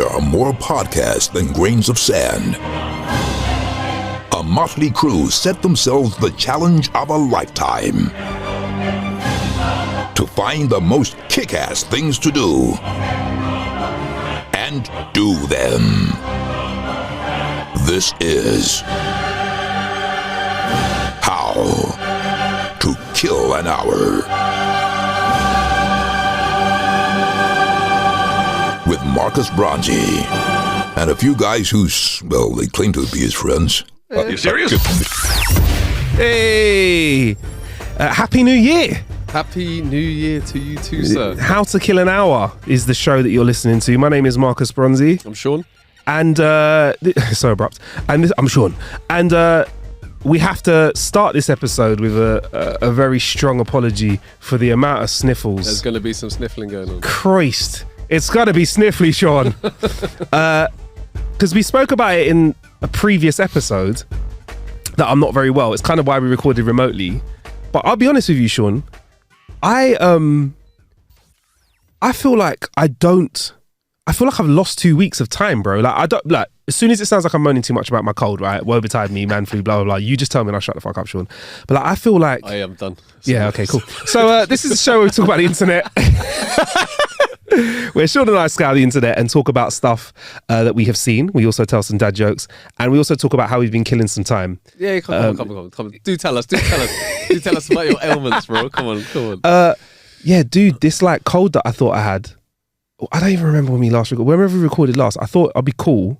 There are more podcasts than grains of sand. A motley crew set themselves the challenge of a lifetime to find the most kick-ass things to do and do them. This is How to Kill an Hour with Marcus Bronzy and a few guys who, well, they claim to be his friends. You serious? Hey! Happy New Year! Happy New Year to you too, sir. How to Kill an Hour is the show that you're listening to. My name is Marcus Bronzy. I'm Sean. And, so abrupt. And I'm Sean. And we have to start this episode with a very strong apology for the amount of sniffles. There's going to be some sniffling going on. Christ. It's got to be sniffly, Sean. Because we spoke about it in a previous episode that I'm not very well. It's kind of why we recorded remotely. But I'll be honest with you, Sean. I feel like I've lost 2 weeks of time, bro. As soon as it sounds like I'm moaning too much about my cold, right? Woe betide me, man flu, blah, blah, blah. You just tell me and I'll shut the fuck up, Sean. But I feel like... I am done. Yeah, okay, cool. So this is a show where we talk about the internet. Where Sean and I scour the internet and talk about stuff that we have seen. We also tell some dad jokes. And we also talk about how we've been killing some time. Yeah, come on. Do tell us. Do tell us about your ailments, bro. Come on. Yeah, dude, this cold that I thought I had. I don't even remember when we last recorded. Whenever we recorded last, I thought I'd be cool.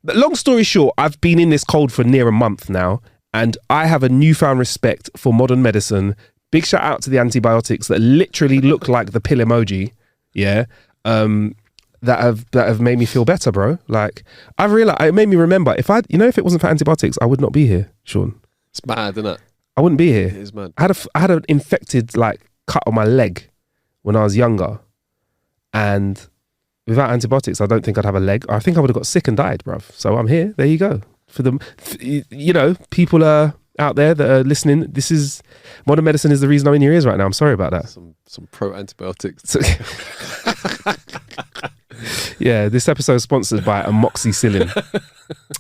But long story short, I've been in this cold for near a month now. And I have a newfound respect for modern medicine. Big shout out to the antibiotics that literally look like the pill emoji. Yeah, that have made me feel better, bro. I realized it made me remember if it wasn't for antibiotics, I would not be here, Sean. It's mad, isn't it? I wouldn't be here. It is mad. I had an infected cut on my leg when I was younger, and without antibiotics, I don't think I'd have a leg. I think I would have got sick and died, bruv. So I'm here. There you go. People are out there that are listening. This is modern medicine is the reason I'm in your ears right now. I'm sorry about that. Some pro antibiotics. Yeah, this episode is sponsored by amoxicillin.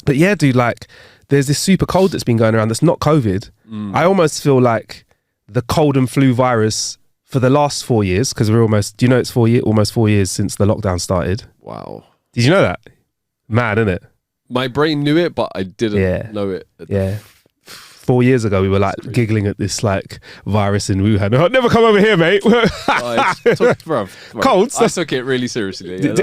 But yeah, dude, there's this super cold that's been going around that's not COVID. I almost feel like the cold and flu virus for the last 4 years, because we're almost 4 years since the lockdown started. Wow. Did you know that? Mad, isn't it? My brain knew it, but I didn't know it. Yeah. 4 years ago, we were giggling at this virus in Wuhan. Oh, never come over here, mate. Colds. I took it really seriously. Yeah,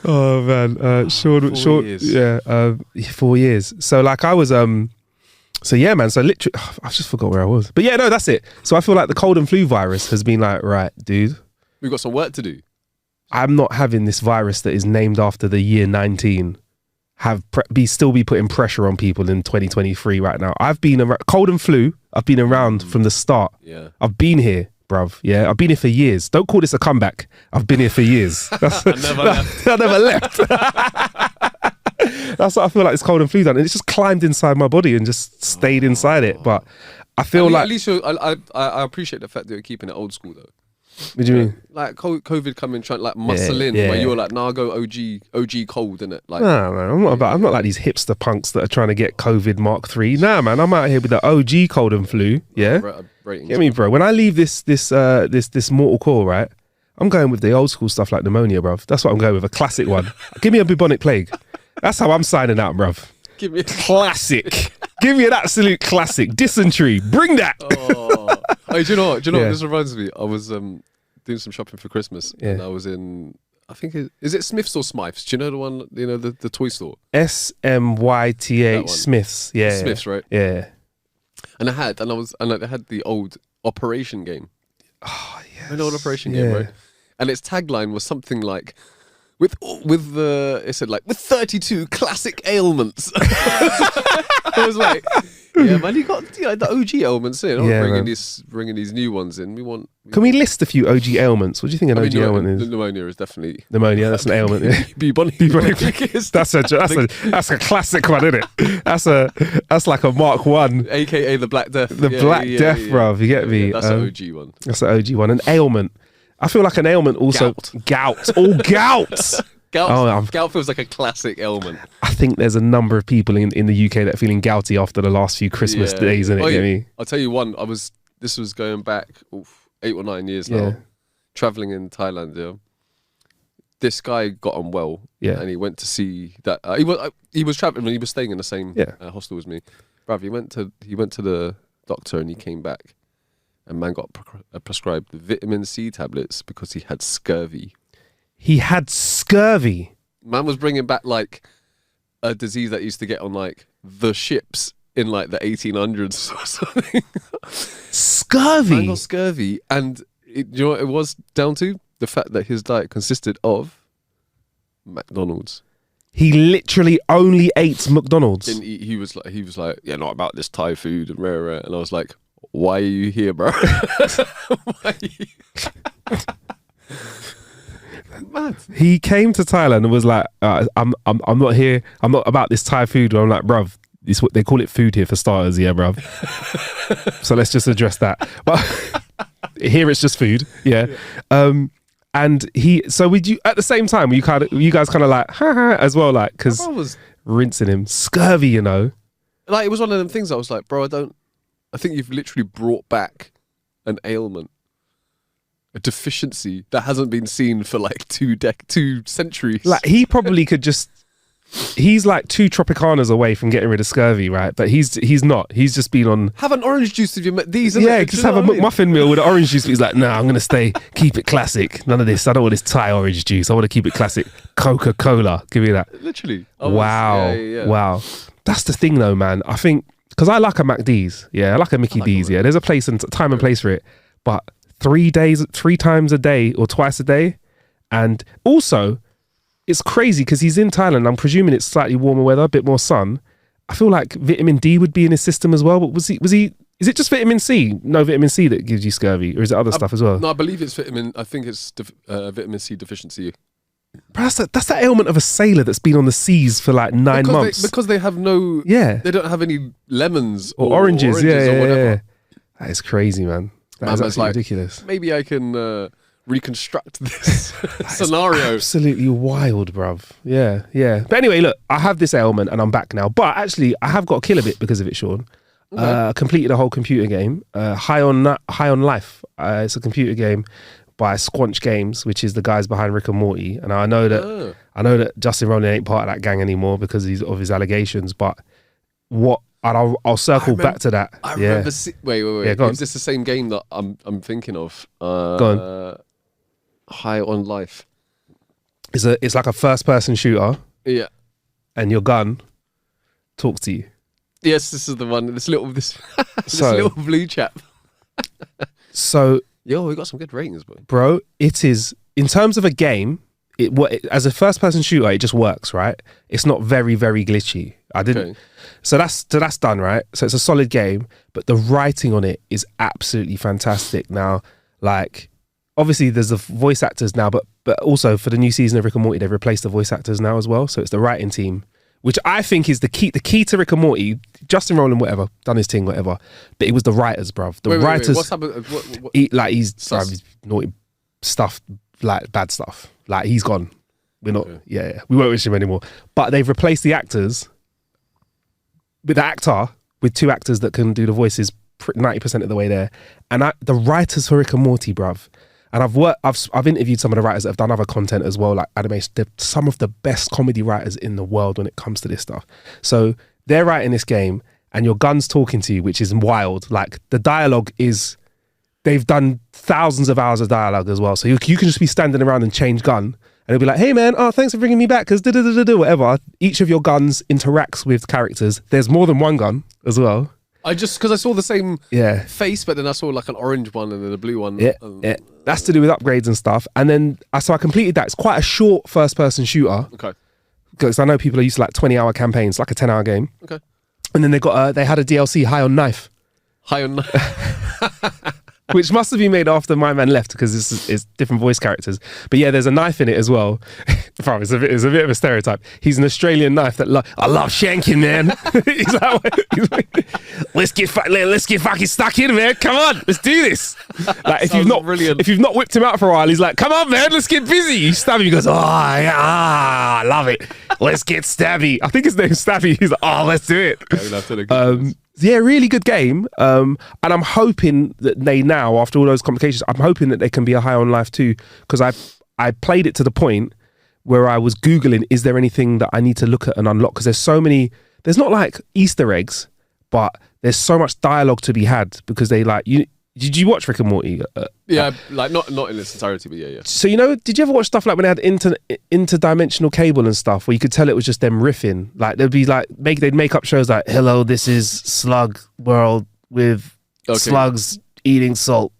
Oh man, Sean. 4 years. Yeah, 4 years. So I was So yeah, man. So literally, I just forgot where I was. But yeah, no, that's it. So I feel like the cold and flu virus has been right, dude. We've got some work to do. I'm not having this virus that is named after the year 19 still be putting pressure on people in 2023 right now. I've been around, cold and flu. I've been around from the start. Yeah, I've been here, bruv. Yeah, I've been here for years. Don't call this a comeback. I've been here for years. I never left. That's what I feel like this cold and flu done. And it's just climbed inside my body and just stayed inside it. But I feel at least I appreciate the fact that you're keeping it old school though. What do you mean? COVID coming, trying muscle in, where you're nah, go OG cold, innit? Nah, man, I'm not like these hipster punks that are trying to get COVID Mark 3. Nah, man, I'm out here with the OG cold and flu. Yeah, get me, bro. When I leave this mortal coil, right, I'm going with the old school stuff like pneumonia, bruv. That's what I'm going with, a classic one. Give me a bubonic plague. That's how I'm signing out, bruv. Give me a classic. Give me an absolute classic. Dysentery. Bring that. Do you know what this reminds me? I was doing some shopping for Christmas, and I was in, I think is it Smiths or Smyths? Do you know the one? The toy store. SMYTH Smiths. Yeah, Smiths, right? Yeah. And they had the old Operation game. Oh yeah, an old Operation game, right? And its tagline was something like, with 32 classic ailments. I was like, yeah, man, you got the OG ailments in. I'm bringing these new ones in. Can we list a few OG ailments? What do you think an OG ailment is? Pneumonia is definitely pneumonia. That's an ailment. Yeah. Bubonic. That's a classic one, isn't it? That's like a Mark 1, aka the Black Death. The Black Death, bruv. You get me? That's an OG one. That's an OG one. An ailment. I feel like an ailment also. Gout. Oh, gout. Gout feels like a classic ailment. I think there's a number of people in the UK that are feeling gouty after the last few Christmas days, isn't it? You know what I mean? I'll tell you one. This was going back 8 or 9 years now. Traveling in Thailand. Yeah. This guy got on well. Yeah. And he went to see that. He was traveling. He was staying in the same hostel as me. Bruv, he went to the doctor and he came back, and man got prescribed vitamin C tablets because he had scurvy. He had scurvy. Man was bringing back like a disease that used to get on like the ships in like the 1800s or something. Scurvy. Man got scurvy, and you know what it was down to? The fact that his diet consisted of McDonald's. He literally only ate McDonald's. And he was like, yeah, not about this Thai food and rare. And I was like, why are you here, bro? Why are you? Mad. He came to Thailand and was like, I'm not here. I'm not about this Thai food. I'm like, bruv, this what they call it food here for starters, yeah, bruv. So let's just address that. But here it's just food, yeah. And would you at the same time? Were you guys kind of like ha ha as well, like because was rinsing him scurvy, you know? Like it was one of them things. I was like, bro, I think you've literally brought back an ailment, a deficiency that hasn't been seen for like 2 centuries. Like he probably could just. He's like 2 Tropicanas away from getting rid of scurvy, right? But he's not. He's just been on. Have an orange juice if you met these. Yeah, just have a McMuffin meal with an orange juice. But he's like, nah, I'm gonna keep it classic. None of this. I don't want this Thai orange juice. I want to keep it classic. Coca-Cola. Give me that. Literally. Wow. That's the thing, though, man. I think because I like a McD's. Yeah, I like a Mickey D's. Yeah, there's a place and time and place for it. But 3 times a day or twice a day, and also. It's crazy because he's in Thailand. I'm presuming it's slightly warmer weather, a bit more sun. I feel like vitamin D would be in his system as well. But was he? Is it just vitamin C? No vitamin C that gives you scurvy, or is it other stuff as well? No, I believe it's vitamin. I think it's vitamin C deficiency. But that's that ailment of a sailor that's been on the seas for like 9 months. Because they have no. Yeah. They don't have any lemons or oranges. Yeah, or whatever. Yeah. That is crazy, man. That is like, ridiculous. Maybe I can. Reconstruct this scenario. Absolutely wild, bruv. Yeah. But anyway, look, I have this ailment and I'm back now. But actually, I have got a kill a bit because of it, Sean. Okay. Completed a whole computer game, High on Life. It's a computer game by Squanch Games, which is the guys behind Rick and Morty. And I know that Justin Roiland ain't part of that gang anymore because of his allegations. But I'll circle back to that. I remember. Wait. Yeah, go on. Is this the same game that I'm thinking of? Go on. High on Life. It's like a first person shooter. Yeah. And your gun talks to you. Yes, this is the one. This little blue chap. So we got some good ratings, bro. It is in terms of a game. As a first person shooter, it just works, right? It's not very very glitchy. So that's done, right? So it's a solid game, but the writing on it is absolutely fantastic. Now, like. Obviously, there's the voice actors now, but also for the new season of Rick and Morty, they've replaced the voice actors now as well. So it's the writing team, which I think is the key. The key to Rick and Morty, Justin Roiland, whatever, done his thing, whatever. But it was the writers, bruv. The writers. Wait. What's happened? He's naughty stuff, like bad stuff. Like he's gone. We're not. Okay. Yeah. We won't wish him anymore. But they've replaced the actors with with 2 actors that can do the voices 90% of the way there. And the writers for Rick and Morty, bruv. And I've interviewed some of the writers that have done other content as well, like animation. They're some of the best comedy writers in the world when it comes to this stuff. So they're writing this game and your gun's talking to you, which is wild. Like the dialogue is, they've done thousands of hours of dialogue as well. So you can just be standing around and change gun and it'll be like, hey man, thanks for bringing me back because whatever. Each of your guns interacts with characters. There's more than one gun as well. Because I saw the same face, but then I saw like an orange one and then a blue one. Yeah. That's to do with upgrades and stuff. And then, so I completed that. It's quite a short first-person shooter. Okay. Because I know people are used to like 20-hour campaigns, like a 10-hour game. Okay. And then they had a DLC, High on Knife. High on Knife. which must have been made after My Man left because it's different voice characters. But yeah, there's a knife in it as well. Bro, it's a bit of a stereotype. He's an Australian knife that I love shanking, man. he's like, let's get fucking stuck in, man. Come on, let's do this. Like if you've not whipped him out for a while, he's like, come on, man, let's get busy. You stab him, he goes, I love it. Let's get stabby. I think his name's Stabby. He's like, oh, let's do it. Yeah, really good game. And I'm hoping that they now, after all those complications, I'm hoping that they can be a High on Life too, because I played it to the point where I was Googling, is there anything that I need to look at and unlock? Because there's not like Easter eggs, but there's so much dialogue to be had because did you watch Rick and Morty? Yeah, like not in its entirety, but yeah. So, did you ever watch stuff like when they had interdimensional cable and stuff where you could tell it was just them riffing? Like they'd be like, they'd make up shows like, hello, this is Slug World with slugs eating salt.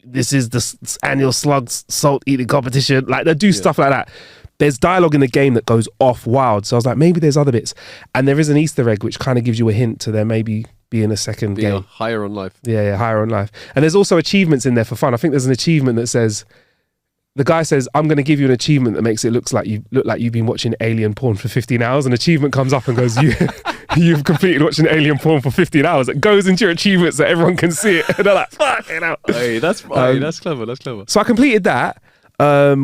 This is the annual slugs salt eating competition. Like they'll do stuff like that. There's dialogue in the game that goes off wild. So I was like, maybe there's other bits. And there is an Easter egg which kind of gives you a hint to there maybe being a second game. Higher on life. Yeah, higher on life. And there's also achievements in there for fun. I think there's an achievement that says, the guy says, I'm going to give you an achievement that makes it look like you've been watching alien porn for 15 hours. An achievement comes up and goes, you've completed watching alien porn for 15 hours. It goes into your achievements so everyone can see it. And they're like, fuck it out. Hey, that's clever. That's clever. So I completed that,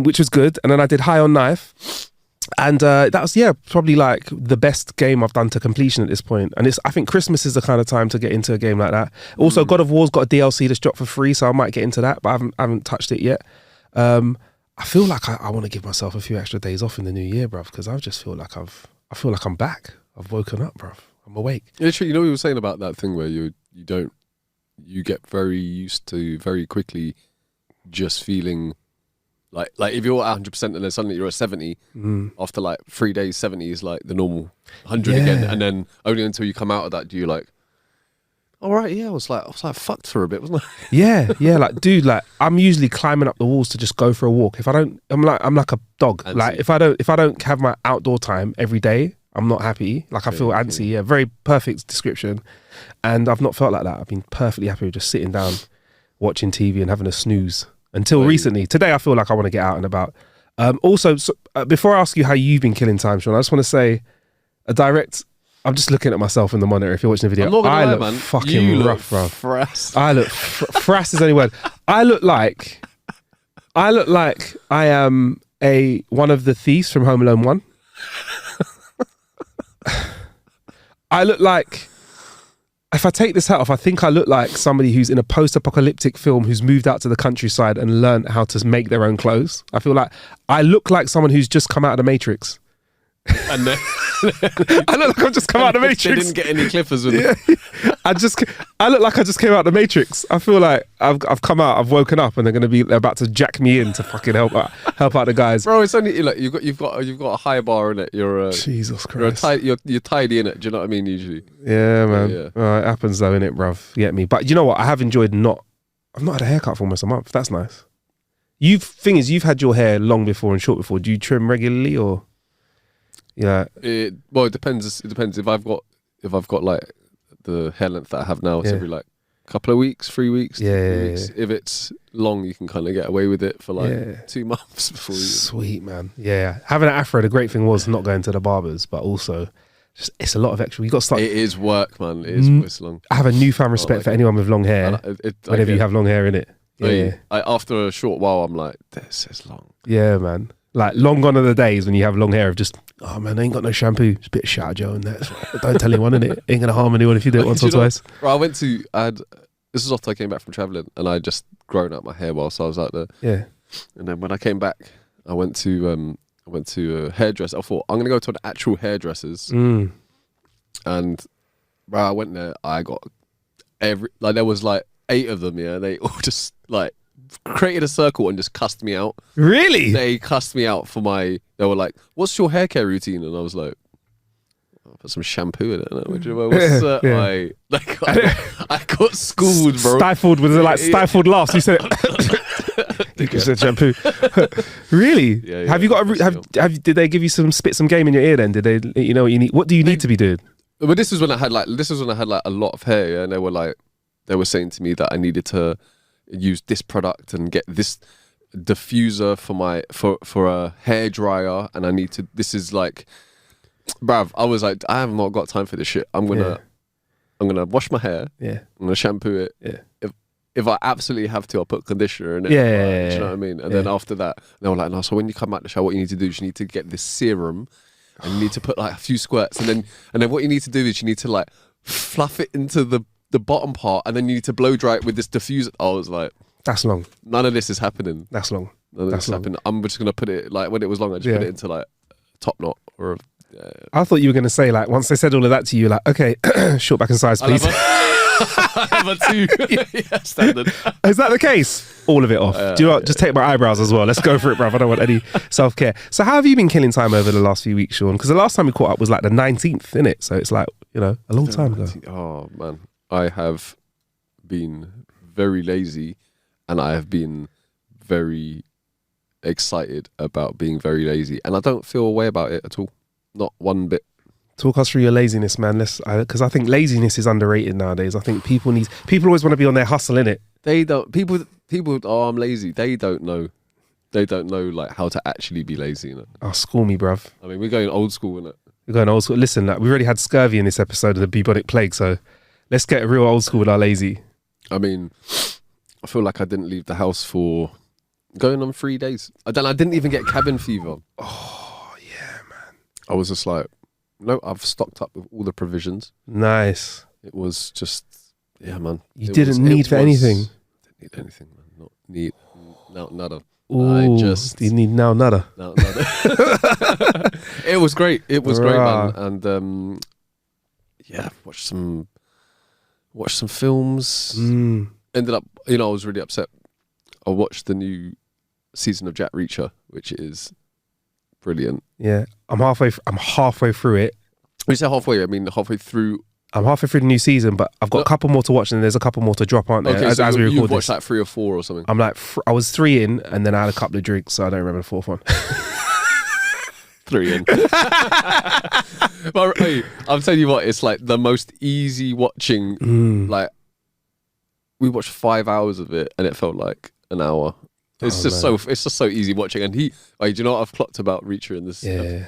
which was good. And then I did High on Knife. And that was, probably like the best game I've done to completion at this point. And I think Christmas is the kind of time to get into a game like that. Also, God of War's got a DLC that's dropped for free, so I might get into that, but I haven't touched it yet. I feel like I want to give myself a few extra days off in the new year, bruv, because I just feel like I'm back. I've woken up, bruv. I'm awake. Yeah, true. You know what you were saying about that thing where you get very used to very quickly just feeling like if you're at 100% and then suddenly you're at 70, after like 3 days, 70 is like the normal 100 again. And then only until you come out of that do you like, all right, yeah, I was like fucked for a bit, wasn't I? Yeah, like dude, like I'm usually climbing up the walls to just go for a walk. If I don't, I'm like a dog. Antsy. Like if I don't have my outdoor time every day, I'm not happy. Like I feel antsy. Yeah, very perfect description. And I've not felt like that. I've been perfectly happy with just sitting down, watching TV and having a snooze. Until recently. Today I feel like I want to get out and about. Also, before I ask you how you've been killing time, Sean, I just want to say I'm just looking at myself in the monitor. If you're watching the video, I look fucking rough, bro. Frass. I look frass is the only word. I look like I am one of the thieves from Home Alone 1. I look like, if I take this hat off, I think I look like somebody who's in a post-apocalyptic film who's moved out to the countryside and learned how to make their own clothes. I feel like I look like someone who's just come out of the Matrix. And then I look like I've just come out of the Matrix. They didn't get any clippers with it. I look like I just came out of the Matrix. I feel like I've come out, I've woken up, and they're about to jack me in to fucking help out the guys. Bro, it's only like you've got a high bar in it. Jesus Christ. You're tidy in it. Do you know what I mean? Usually. Yeah, man. Yeah. It happens though, innit, bruv? You get me. But you know what? I have enjoyed I've not had a haircut for almost a month. That's nice. Thing is, you've had your hair long before and short before. Do you trim regularly or? Yeah. It depends. It depends if I've got like the hair length that I have now. It's every like couple of weeks, 3 weeks. 2 weeks. If it's long, you can kind of get away with it for like 2 months before you. Sweet, man. Yeah. Having an afro, the great thing was not going to the barbers, but also it's a lot of extra. You got to start. It is work, man. It's long. I have a newfound respect for anyone with long hair. Whenever you have long hair in it. Yeah. After a short while, I'm like, this is long. Yeah, man. Like, long gone are the days when you have long hair of just, oh man, I ain't got no shampoo. It's a bit of shower gel in there. Don't tell anyone, innit? Ain't going to harm anyone if you do it once or twice. Bro, this was after I came back from travelling and I just grown out my hair whilst I was out there. Yeah. And then when I came back, I went to a hairdresser. I thought, I'm going to go to an actual hairdresser's. And bro, I went there, I got there was like 8 of them, yeah. They all just like created a circle and just cussed me out. Really? They cussed me out they were like, what's your hair care routine? And I was like, I'll put some shampoo in it. I got schooled, bro. Stifled with stifled laughs. You said you said shampoo. Really? Yeah, have you got did they give you some game in your ear then? Did they, you know what you need? What do you need to be doing? But this was when I had like a lot of hair, yeah, and they were saying to me that I needed to use this product and get this diffuser for a hair dryer, and I need to. This is like, bruv. I was like, I have not got time for this shit. I'm gonna wash my hair. Yeah. I'm gonna shampoo it. Yeah. If I absolutely have to, I'll put conditioner in it. Yeah. Do you know what I mean? And then after that, they were like, no. So when you come out the shower, what you need to do is you need to get this serum, and you need to put like a few squirts, and then what you need to do is you need to like fluff it into the bottom part, and then you need to blow dry it with this diffuser. I was like, that's long. None of this is happening. That's long. None of this is happening. I'm just gonna put it like when it was long. I just put it into like a top knot or. I thought you were going to say, like, once they said all of that to you, like, okay, short back in size, please. I have a 2. Yeah, standard. Is that the case? All of it off. Do you know what? Just take my eyebrows as well. Let's go for it, bruv. I don't want any self-care. So how have you been killing time over the last few weeks, Sean? Because the last time we caught up was like the 19th, innit? So it's like, you know, a long time ago. Oh, man. I have been very lazy, and I have been very excited about being very lazy. And I don't feel a way about it at all. Not one bit. Talk us through your laziness, man. Because I think laziness is underrated nowadays. I think people always want to be on their hustle, innit? They don't. People. Oh, I'm lazy. They don't know. They don't know like how to actually be lazy. You know? Oh, school me, bruv. I mean, we're going old school, innit? We're going old school. Listen, like, we already had scurvy in this episode of the bubonic plague, so let's get real old school with our lazy. I mean, I feel like I didn't leave the house for going on 3 days. I didn't even get cabin fever. Oh yeah, man. I was just like, no, I've stocked up with all the provisions. Nice. It was just, yeah, man. You didn't need for anything. Didn't need anything, man. Not need, no, nada. Ooh, you need now nada. No, nada. It was great. It was great, man. And yeah, watched some films. Ended up, I was really upset. I watched the new season of Jack Reacher, which is brilliant. Yeah, I'm halfway through it. When you say halfway, I mean halfway through. I'm halfway through the new season, but I've got a couple more to watch, and there's a couple more to drop, aren't there? Okay, as we record you've watched this. like 3 or 4 or something. I'm like, I was 3 in, and then I had a couple of drinks, so I don't remember the 4th one. 3 in. But hey, I'm telling you what, it's like the most easy watching. Like, we watched 5 hours of it, and it felt like an hour. It's just so easy watching. And do you know what I've clocked about Reacher in this? Yeah.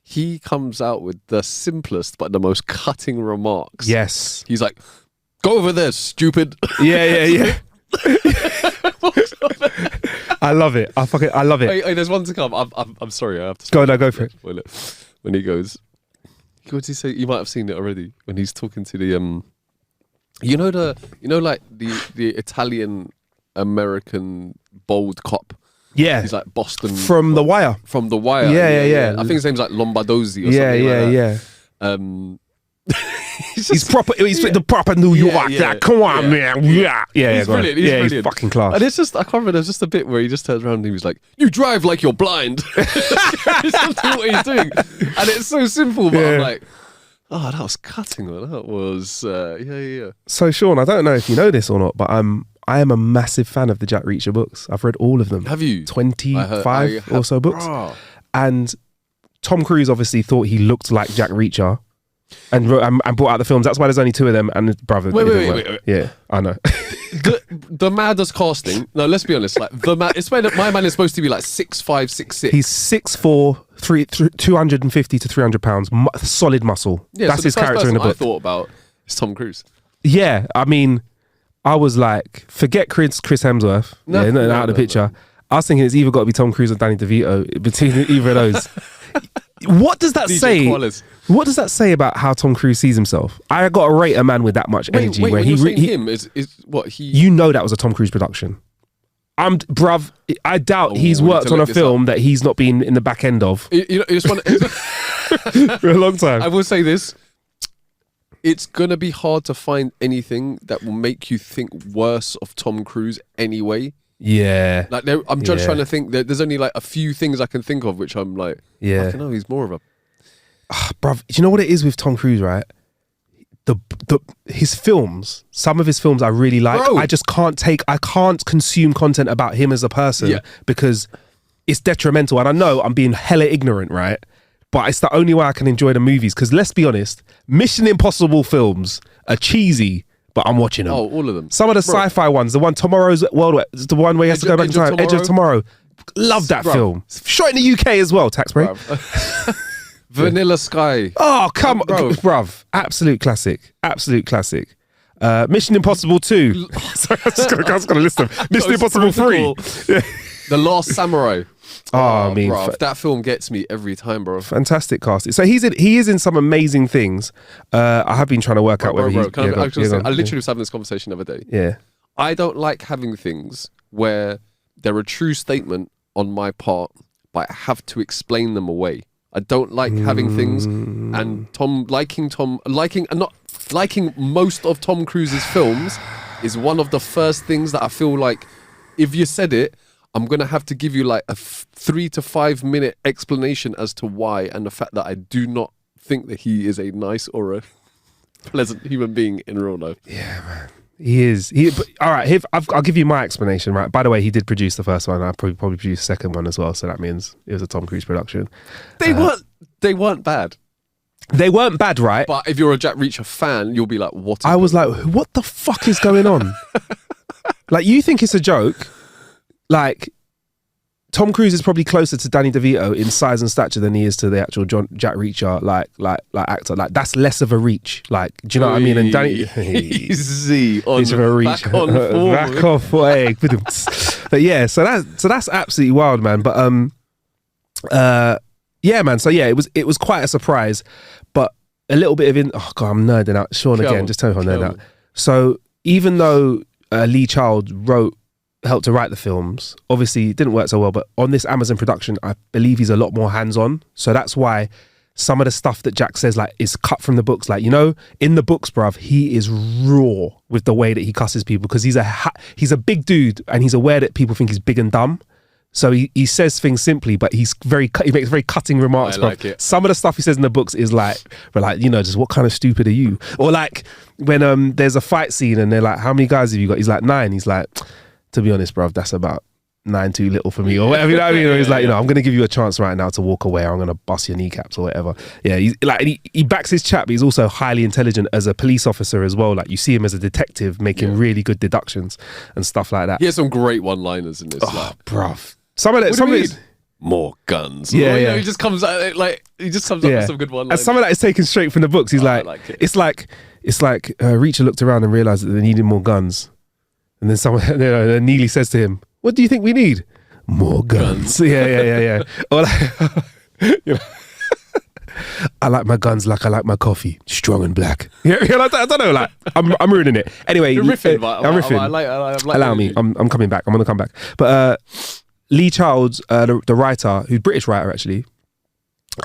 He comes out with the simplest but the most cutting remarks. Yes. He's like, go over there, stupid. Yeah. I love it. I love it. Hey, there's one to come. I'm sorry. I have to go for it. Spoil it. When he goes, what does he say? You might have seen it already. When he's talking to the like the Italian American bold cop. Yeah, he's like Boston from The Wire. From The Wire. Yeah. I think his name's like Lombardozzi or something. Yeah. He's proper. He's the proper New York. Yeah. Come on, man. Yeah. He's brilliant. He's brilliant. He's fucking class. And it's just, I can't remember. There's just a bit where he just turns around and he was like, "You drive like you're blind." It's something what he's doing, and it's so simple. But I'm like, oh, that was cutting. Man. That was yeah. So Sean, I don't know if you know this or not, but I am a massive fan of the Jack Reacher books. I've read all of them. Have you? 25 or so books. And Tom Cruise obviously thought he looked like Jack Reacher and brought out the films. That's why there's only 2 of them. And brother, wait. Yeah, I know. the maddest casting. No, let's be honest. Like it's where my man is supposed to be like 6'5", 6'6". He's 6'4", 250 to 300 pounds, solid muscle. Yeah, that's so his character in the book. I thought about is Tom Cruise. Yeah, I mean, I was like, forget Chris Hemsworth. No, out of the picture. No. I was thinking it's either got to be Tom Cruise or Danny DeVito. Between either of those. What does that say? Qualis. What does that say about how Tom Cruise sees himself? I got to rate a man with that much energy. Wait, where him is what he? You know that was a Tom Cruise production. Bruv, I doubt he's worked on a film that he's not been in the back end of. You just want for a long time. I will say this. It's going to be hard to find anything that will make you think worse of Tom Cruise anyway. Yeah. Like I'm just trying to think. There's only like a few things I can think of, which I'm like, I don't know, he's more of a... Bruv, do you know what it is with Tom Cruise, right? His films, some of his films I really like. Bro. I can't consume content about him as a person because it's detrimental. And I know I'm being hella ignorant, right? But it's the only way I can enjoy the movies. Because let's be honest, Mission Impossible films are cheesy, but I'm watching them. Oh, all of them. Some of the sci-fi ones, the one Tomorrow's World, the one where he has to go back in time. Edge of Tomorrow. Love that film. Shot in the UK as well, tax break. Vanilla Sky. Oh, come on, bruv. Absolute classic. Absolute classic. Mission Impossible 2. Sorry, I was going to list them. Mission Impossible 3. The Last Samurai. I mean, bro, that film gets me every time, bro. Fantastic casting. So he is in some amazing things. I have been trying to work out whether he's... I literally was having this conversation the other day. Yeah. I don't like having things where they're a true statement on my part, but I have to explain them away. I don't like having things and liking most of Tom Cruise's films is one of the first things that I feel like if you said it, I'm going to have to give you like a 3 to 5 minute explanation as to why, and the fact that I do not think that he is a nice or a pleasant human being in real life. Yeah, man. He is. All right, I'll give you my explanation, right? By the way, he did produce the first one. I probably produced the second one as well, so that means it was a Tom Cruise production. They weren't bad. They weren't bad, right? But if you're a Jack Reacher fan, you'll be like, what? I was like, what the fuck is going on? Like, you think it's a joke? Like, Tom Cruise is probably closer to Danny DeVito in size and stature than he is to the actual Jack Reacher, like actor. Like, that's less of a reach. Like, do you know what I mean? And Danny, easy on a reach. Back on forward. Back off way. But yeah, so that's absolutely wild, man. But yeah, man. So yeah, it was quite a surprise, but a little bit of oh god, I'm nerding out. Sean again, just tell me if I'm nerding out. So even though Lee Child helped to write the films, obviously it didn't work so well, but on this Amazon production, I believe he's a lot more hands-on. So that's why some of the stuff that Jack says like is cut from the books. Like, you know, in the books, bruv, he is raw with the way that he cusses people because he's a big dude and he's aware that people think he's big and dumb. So he says things simply, but he makes very cutting remarks. I like it. Some of the stuff he says in the books is like, you know, just what kind of stupid are you? Or like when there's a fight scene and they're like, how many guys have you got? He's like 9. He's like, to be honest, bruv, that's about 9 too little for me, or whatever. You know what I mean? Or he's like, you know, I'm going to give you a chance right now to walk away, or I'm going to bust your kneecaps or whatever. Yeah, he's like, he backs his chap, but he's also highly intelligent as a police officer as well. Like, you see him as a detective making really good deductions and stuff like that. He has some great one-liners in this. Oh, bruv. Some of it, more guns. Yeah, yeah. He just comes out like with some good one-liners. And some of that is taken straight from the books. He's it's like Reacher looked around and realized that they needed more guns. And then then Neely says to him, "What do you think we need? More guns." Yeah. Or like, you know, I like my guns like I like my coffee, strong and black. Yeah, like I don't know, like I'm ruining it. Anyway, you're riffing, but I'm riffing. I like Allow me. I'm coming back. I'm gonna come back. But Lee Childs, the writer, who's a British writer actually,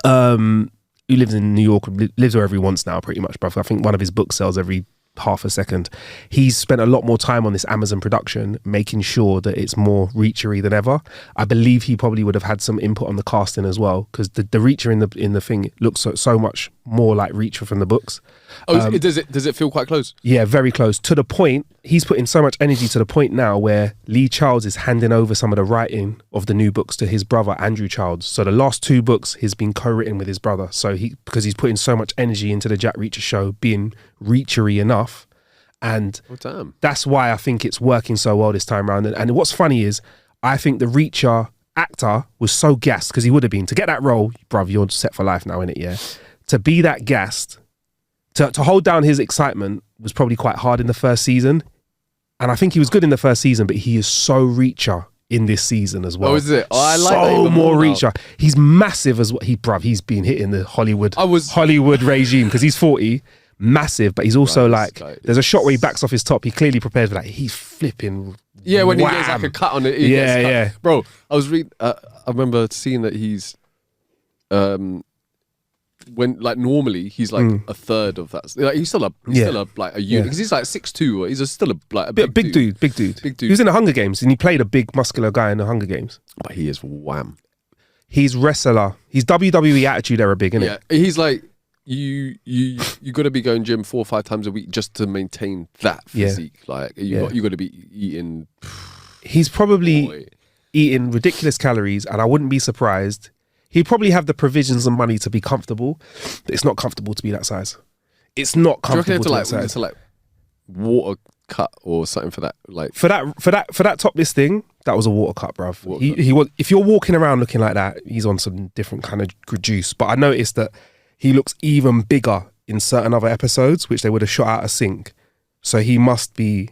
who lives in New York, lives wherever he wants now, pretty much. But I think one of his books sells every half a second. He's spent a lot more time on this Amazon production, making sure that it's more Reachery than ever. I believe he probably would have had some input on the casting as well, because the Reacher in the thing looks so much more like Reacher from the books. Oh, does it feel quite close? Yeah, very close. To the point, he's putting so much energy to the point now where Lee Childs is handing over some of the writing of the new books to his brother, Andrew Childs. So the last 2 books he's been co-written with his brother. So because he's putting so much energy into the Jack Reacher show being Reachery enough. And that's why I think it's working so well this time around. And what's funny is I think the Reacher actor was so gassed, because he would have been, to get that role, bruv, you're set for life now, innit? Yeah. To be that gassed, to hold down his excitement was probably quite hard in the first season. And I think he was good in the first season, but he is so Reacher in this season as well. Oh, is it? Oh, I like that so even more now. Reacher. He's massive as well. He's been hitting the Hollywood regime, because he's 40, massive, but he's also there's a shot where he backs off his top. He clearly prepares for that. He's flipping. Yeah, when he gets like a cut on it. Yeah. Bro, I was reading. I remember seeing that he's, when like normally he's like a third of that. Like he's still a unit, because he's like 6'2". He's still a big dude. Big dude. He was in the Hunger Games and he played a big muscular guy in the Hunger Games. But he is wham. He's wrestler. He's WWE Attitude Era big, isn't it? Yeah, he's like you got to be going gym 4 or 5 times a week just to maintain that physique. Like you got to be eating. He's probably eating ridiculous calories, and I wouldn't be surprised. He'd probably have the provisions and money to be comfortable, but it's not comfortable to be that size. It's not comfortable to be that size. To like water cut or something for that? Like for that topless thing, that was a water cut, bruv. He was. If you're walking around looking like that, he's on some different kind of juice. But I noticed that he looks even bigger in certain other episodes, which they would have shot out of sync. So he must be.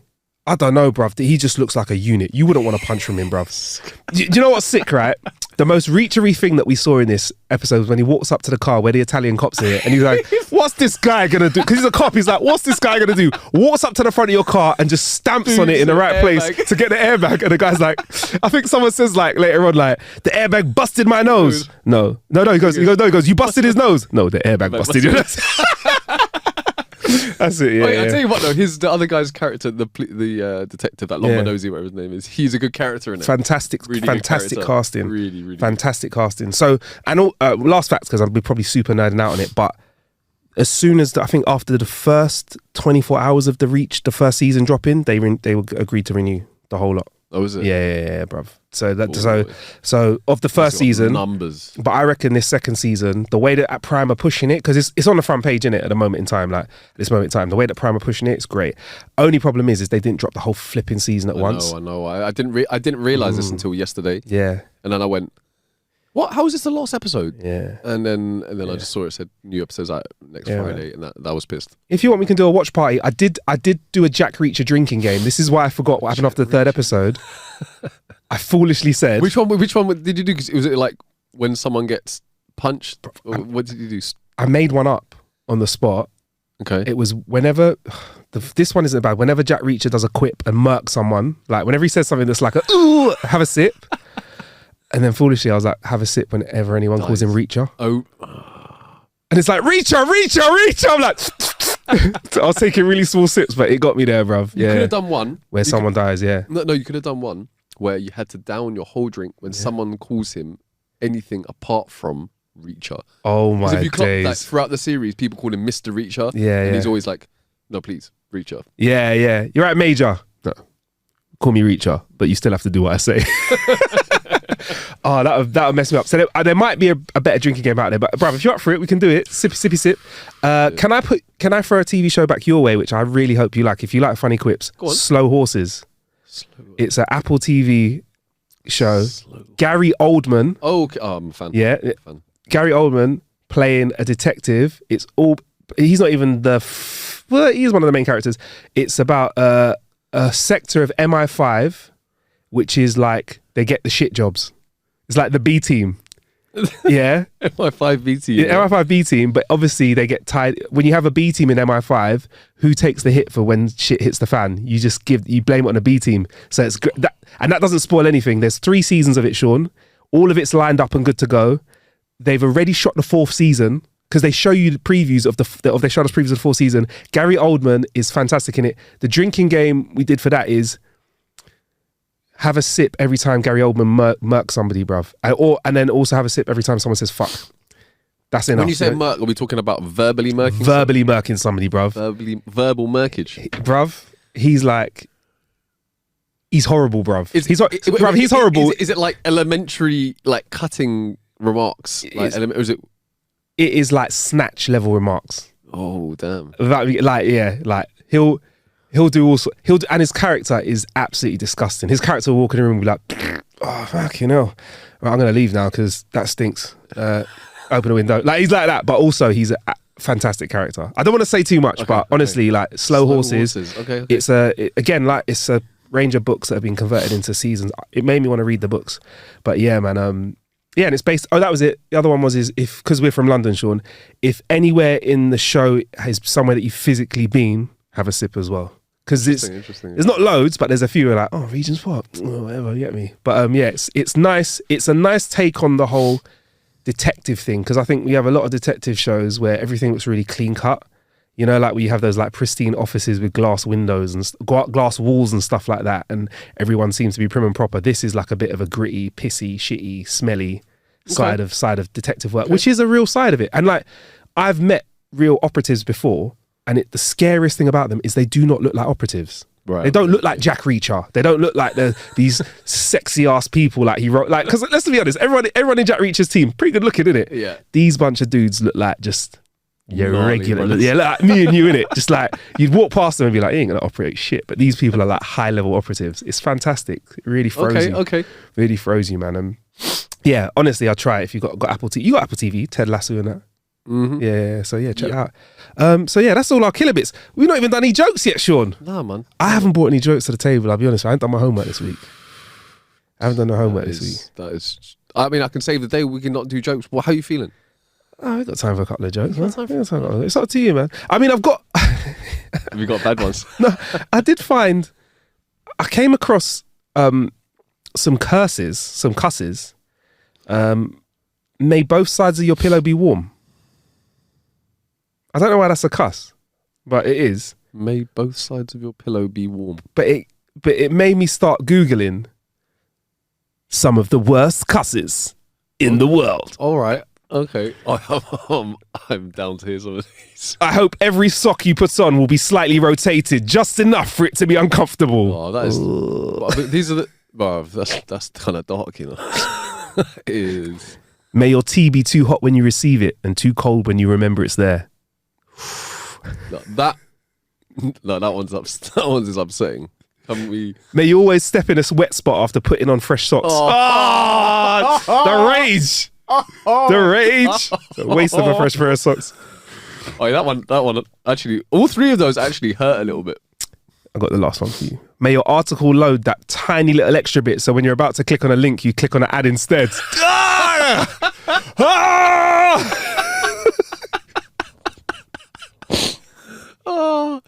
I don't know, bruv. He just looks like a unit. You wouldn't want to punch from him, bruv. Do you know what's sick, right? The most reachery thing that we saw in this episode was when he walks up to the car where the Italian cop's here and he's like, what's this guy gonna do? Because he's a cop, he's like, what's this guy gonna do? Walks up to the front of your car and just stamps on it in the right place to get the airbag. And the guy's like, I think someone says like later on, like, the airbag busted my nose. No. He goes, you busted his nose. No, the airbag busted your nose. That's it. Yeah, I tell you what though, the other guy's character, the detective, that long nosy, whatever his name is, he's a good character in it. Fantastic casting. Really fantastic casting. So, and last fact, because I'll be probably super nerding out on it, but as soon as I think after the first 24 hours of the first season dropping, they agreed to renew the whole lot. Oh, is it? Yeah, bruv. So of the first season, numbers. But I reckon this second season, the way that Prime are pushing it, because it's on the front page, innit, at the moment in time, like this moment in time, the way that Prime are pushing it, it's great. Only problem is they didn't drop the whole flipping season at once. I know. I didn't realize this until yesterday. Yeah. And then I went, what? How is this the last episode? Yeah. And then I just saw it said new episodes out next Friday, and that was pissed. If you want, we can do a watch party. I did do a Jack Reacher drinking game. This is why I forgot what happened after the third episode. I foolishly said, Which one did you do? Was it like when someone gets punched? What did you do? I made one up on the spot. Okay. It was whenever this one isn't bad. Whenever Jack Reacher does a quip and murks someone, like whenever he says something that's like ooh, have a sip. And then foolishly, I was like, have a sip whenever anyone calls him Reacher. Oh. And it's like, Reacher. I'm like, I was taking really small sips, but it got me there, bruv. You could have done one. Where someone dies, yeah. No, you could have done one where you had to down your whole drink when someone calls him anything apart from Reacher. Oh my if you days. That throughout the series, people call him Mr. Reacher. Yeah, and he's always like, no, please, Reacher. Yeah. You're right, Major. No. Call me Reacher, but you still have to do what I say. Oh, that would mess me up. So there might be a better drinking game out there, but bruv, if you're up for it, we can do it. Sippy sip. Can I throw a TV show back your way, which I really hope you like? If you like funny quips, Slow Horses. It's an Apple TV show. Gary Oldman. Oh, okay. I'm a fan. Yeah, Gary Oldman playing a detective. He's not even he's one of the main characters. It's about a sector of MI5, which is like they get the shit jobs. It's like the B team. Yeah. MI5 B team. Yeah, MI5 B team, but obviously they get tied. When you have a B team in MI5, who takes the hit for when shit hits the fan? You blame it on a B team. So it's and that doesn't spoil anything. There's 3 seasons of it, Sean. All of it's lined up and good to go. They've already shot the 4th season because they show you the previews of they shot us previews of the 4th season. Gary Oldman is fantastic in it. The drinking game we did for that is have a sip every time Gary Oldman murks somebody, bruv. And then also have a sip every time someone says fuck. That's enough. When you say murk, are we talking about verbally murking? Verbally murking somebody, bruv. Verbal murkage. Bruv, he's horrible, bruv. He's horrible. Is it like elementary, like cutting remarks? It is like snatch level remarks. Oh, damn. He'll do and his character is absolutely disgusting. His character will walk in the room and be like, oh, fucking hell. Right, I'm going to leave now because that stinks. Open the window. Like, he's like that, but also he's a fantastic character. I don't want to say too much, but honestly, like Slow Horses. Okay. It's it's a range of books that have been converted into seasons. It made me want to read the books. But yeah, man, and it's based. Oh, that was it. The other one was because we're from London, Sean. If anywhere in the show is somewhere that you've physically been, have a sip as well. Because there's not loads, but there's a few like, oh, Regent's Park, whatever, you get me. But it's nice. It's a nice take on the whole detective thing, because I think we have a lot of detective shows where everything looks really clean cut. You know, like we have those like pristine offices with glass windows and glass walls and stuff like that, and everyone seems to be prim and proper. This is like a bit of a gritty, pissy, shitty, smelly side of detective work, which is a real side of it. And like, I've met real operatives before. And the scariest thing about them is they do not look like operatives. Right. They don't look like Jack Reacher. They don't look like these sexy ass people like he wrote. Like, because let's be honest, everyone in Jack Reacher's team pretty good looking, isn't it? Yeah. These bunch of dudes look like just Yeah, gnarly regular. brothers. Yeah, like me and you in it. Just like you'd walk past them and be like, "He ain't gonna operate shit." But these people are like high level operatives. It's fantastic. It really throws you. Okay. Really throws you, man. Yeah, honestly, I'll try it if you got Apple TV. You got Apple TV, Ted Lasso and that. Mm-hmm. Yeah. So yeah, check it out. So yeah, that's all our killer bits. We've not even done any jokes yet, Sean. Nah, man. I haven't brought any jokes to the table. I'll be honest. I haven't done my homework this week. I haven't done the homework this week. That is. I mean, I can save the day. We can not do jokes. Well, how are you feeling? Oh, I've got time for a couple of jokes. It's up to you, man. I mean, I've got. Have you got bad ones? No, I did find. I came across some cusses. May both sides of your pillow be warm. I don't know why that's a cuss, but it is. May both sides of your pillow be warm. But it made me start Googling some of the worst cusses in the world. All right. Okay. I'm down to hear some of these. I hope every sock you put on will be slightly rotated, just enough for it to be uncomfortable. Oh, that is. But these are the. Well, that's kind of dark, you know. It is. May your tea be too hot when you receive it and too cold when you remember it's there. That one's that one's is upsetting. Haven't we? May you always step in a wet spot after putting on fresh socks. Oh, the rage. The rage. The waste of a fresh pair of socks. Oh, that one. Actually, all three of those actually hurt a little bit. I got the last one for you. May your article load that tiny little extra bit so when you're about to click on a link, you click on an ad instead. Oh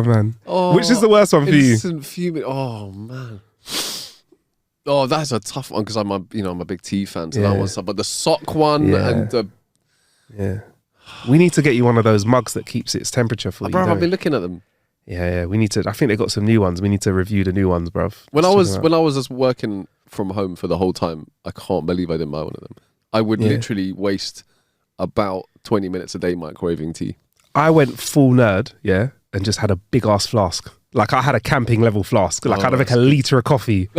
man. Which is the worst one for you? Fuming. Oh man. Oh, that's a tough one because I'm a big tea fan. So that one's tough. But the sock one and the we need to get you one of those mugs that keeps its temperature for you. Bro, I've been looking at them. Yeah. We need to. I think they got some new ones. We need to review the new ones, bruv. When I was just working from home for the whole time, I can't believe I didn't buy one of them. I would literally waste about 20 minutes a day microwaving tea. I went full nerd, and just had a big ass flask. Like I had a camping level flask. Like I'd have like a litre of coffee.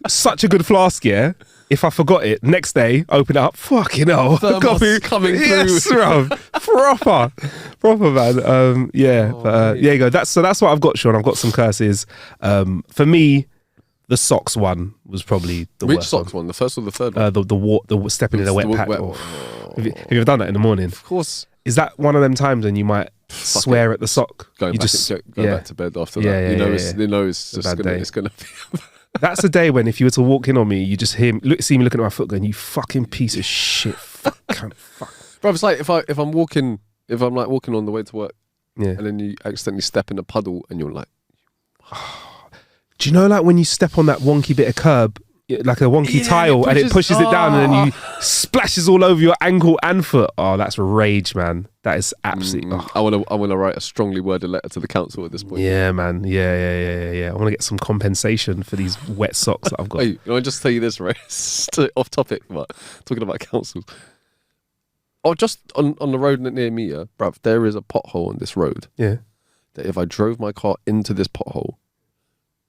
Such a good flask, yeah. If I forgot it, next day, open it up, fucking hell. Coffee coming through. Yes, bro. Proper, man. But there you go. That's what I've got, Sean. I've got some curses. For me, the socks one was probably the worst. Which socks one? The first or the third one? The stepping in a wet pack. Have you ever done that in the morning? Of course. Is that one of them times when you might swear at the sock? Go back to bed after that. You know it's just gonna be. That's the day when if you were to walk in on me, you just see me looking at my foot going, "You fucking piece of shit, fuck." Bro, it's like if I'm walking on the way to work, and then you accidentally step in a puddle and you're like, do you know like when you step on that wonky bit of curb, like a wonky tile, and it pushes it down, and then you splashes all over your ankle and foot? Oh, that's rage, man. That is absolutely. I want to write a strongly worded letter to the council at this point. Yeah, man. Yeah. I want to get some compensation for these wet socks that I've got. Hey, can I just tell you this, right? Off topic, but talking about councils. Oh, just on the road near me, bruv, there is a pothole on this road. Yeah. That if I drove my car into this pothole,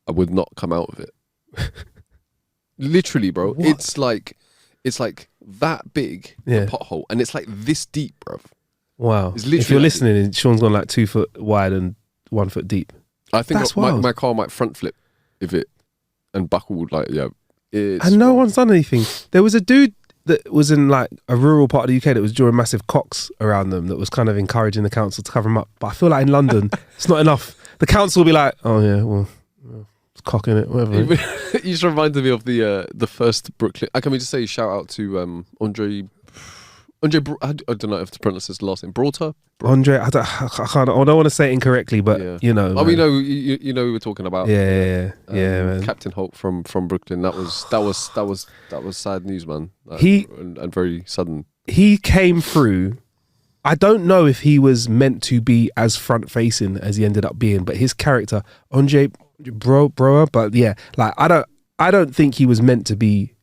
I would not come out of it. Literally, bro. What? It's like that big, the pothole, and it's like this deep, bruv. Wow. If you're listening, Sean's gone like 2 foot wide and 1 foot deep. I think my car might front flip if it and buckled and no one's done anything. There was a dude that was in like a rural part of the UK that was drawing massive cocks around them that was kind of encouraging the council to cover them up. But I feel like in London, it's not enough. The council will be like, oh yeah, well, it's cock in it, whatever. You just reminded me of the first Brooklyn. Can we just say shout out to Andre, I don't know if to pronounce his last name. Broughter? Andre, I don't want to say it incorrectly, but you know. Oh, we know who we're talking about. Yeah, man. Captain Holt from Brooklyn. That was sad news, man. And very sudden. He came through. I don't know if he was meant to be as front facing as he ended up being, but his character, Andre Broer, but yeah, like I don't think he was meant to be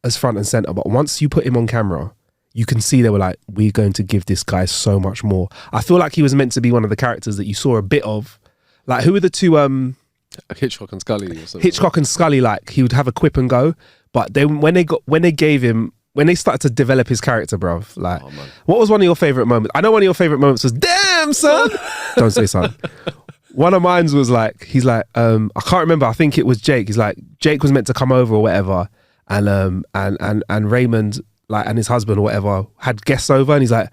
as front and center. But once you put him on camera, you can see they were like, we're going to give this guy so much more. I feel like he was meant to be one of the characters that you saw a bit of. Like, who are the two? Hitchcock and Scully. Or something. Hitchcock and Scully. Like, he would have a quip and go, but when they gave him when they started to develop his character, bruv. Like, what was one of your favourite moments? I know one of your favourite moments was, damn, son. Don't say son. One of mine was like, he's like, I can't remember. I think it was Jake. He's like, Jake was meant to come over or whatever, and Raymond, like, and his husband or whatever had guests over, and he's like,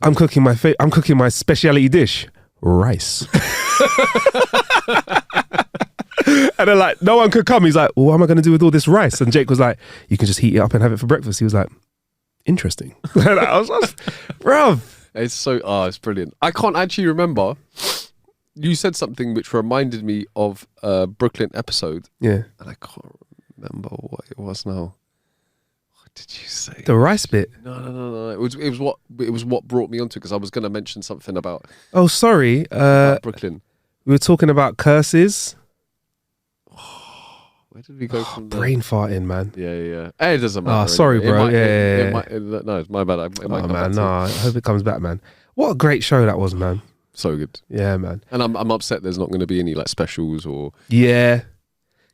I'm cooking my speciality dish, rice. And then like, no one could come. He's like, well, what am I going to do with all this rice? And Jake was like, you can just heat it up and have it for breakfast. He was like, interesting. I was bruv. It's brilliant. I can't actually remember. You said something which reminded me of a Brooklyn episode. Yeah. And I can't remember what it was now. What did you say? The rice bit? No. It was what brought me onto it, because I was going to mention something about. Oh, sorry. About Brooklyn. We were talking about curses. Where did we go from there? Brain farting, man. Yeah. It doesn't matter. Sorry, bro. No, it's my bad. I hope it comes back, man. What a great show that was, man. So good. Yeah, man. And I'm upset there's not going to be any like specials or. Yeah.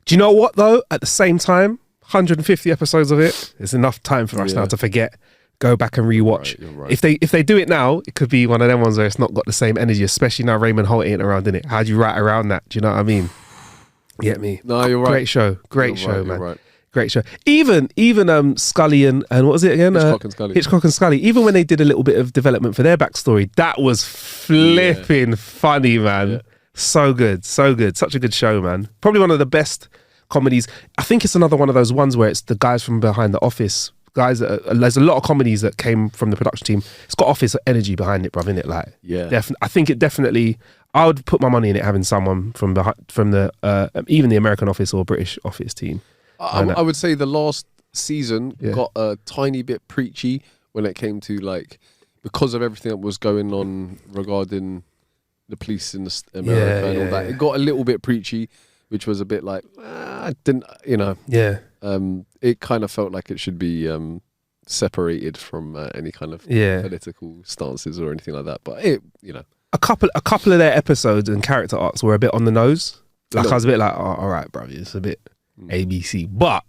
Do you know what though? At the same time, 150 episodes of it is enough time for us now to forget. Go back and rewatch. You're right. If they do it now, it could be one of them ones where it's not got the same energy, especially now Raymond Holt ain't around, innit? How do you write around that? Do you know what I mean? Get me? No, you're right. Great show. Great show, right, man. Right. Great show. Even Scully and what was it again? Hitchcock and Scully. Even when they did a little bit of development for their backstory, that was flipping funny, man. Yeah. So good. Such a good show, man. Probably one of the best comedies. I think it's another one of those ones where it's the guys from behind the office. Guys, there's a lot of comedies that came from the production team. It's got office energy behind it, bruv, innit? Like, I think it definitely. I would put my money in it having someone from the even the American office or British office team. I would say the last season got a tiny bit preachy when it came to like, because of everything that was going on regarding the police in America and all that. It got a little bit preachy, which was a bit like, I didn't, you know. Yeah. It kind of felt like it should be separated from any kind of political stances or anything like that. But it, you know. A couple of their episodes and character arcs were a bit on the nose. Like I was a bit like, oh, all right, bro, it's a bit ABC, but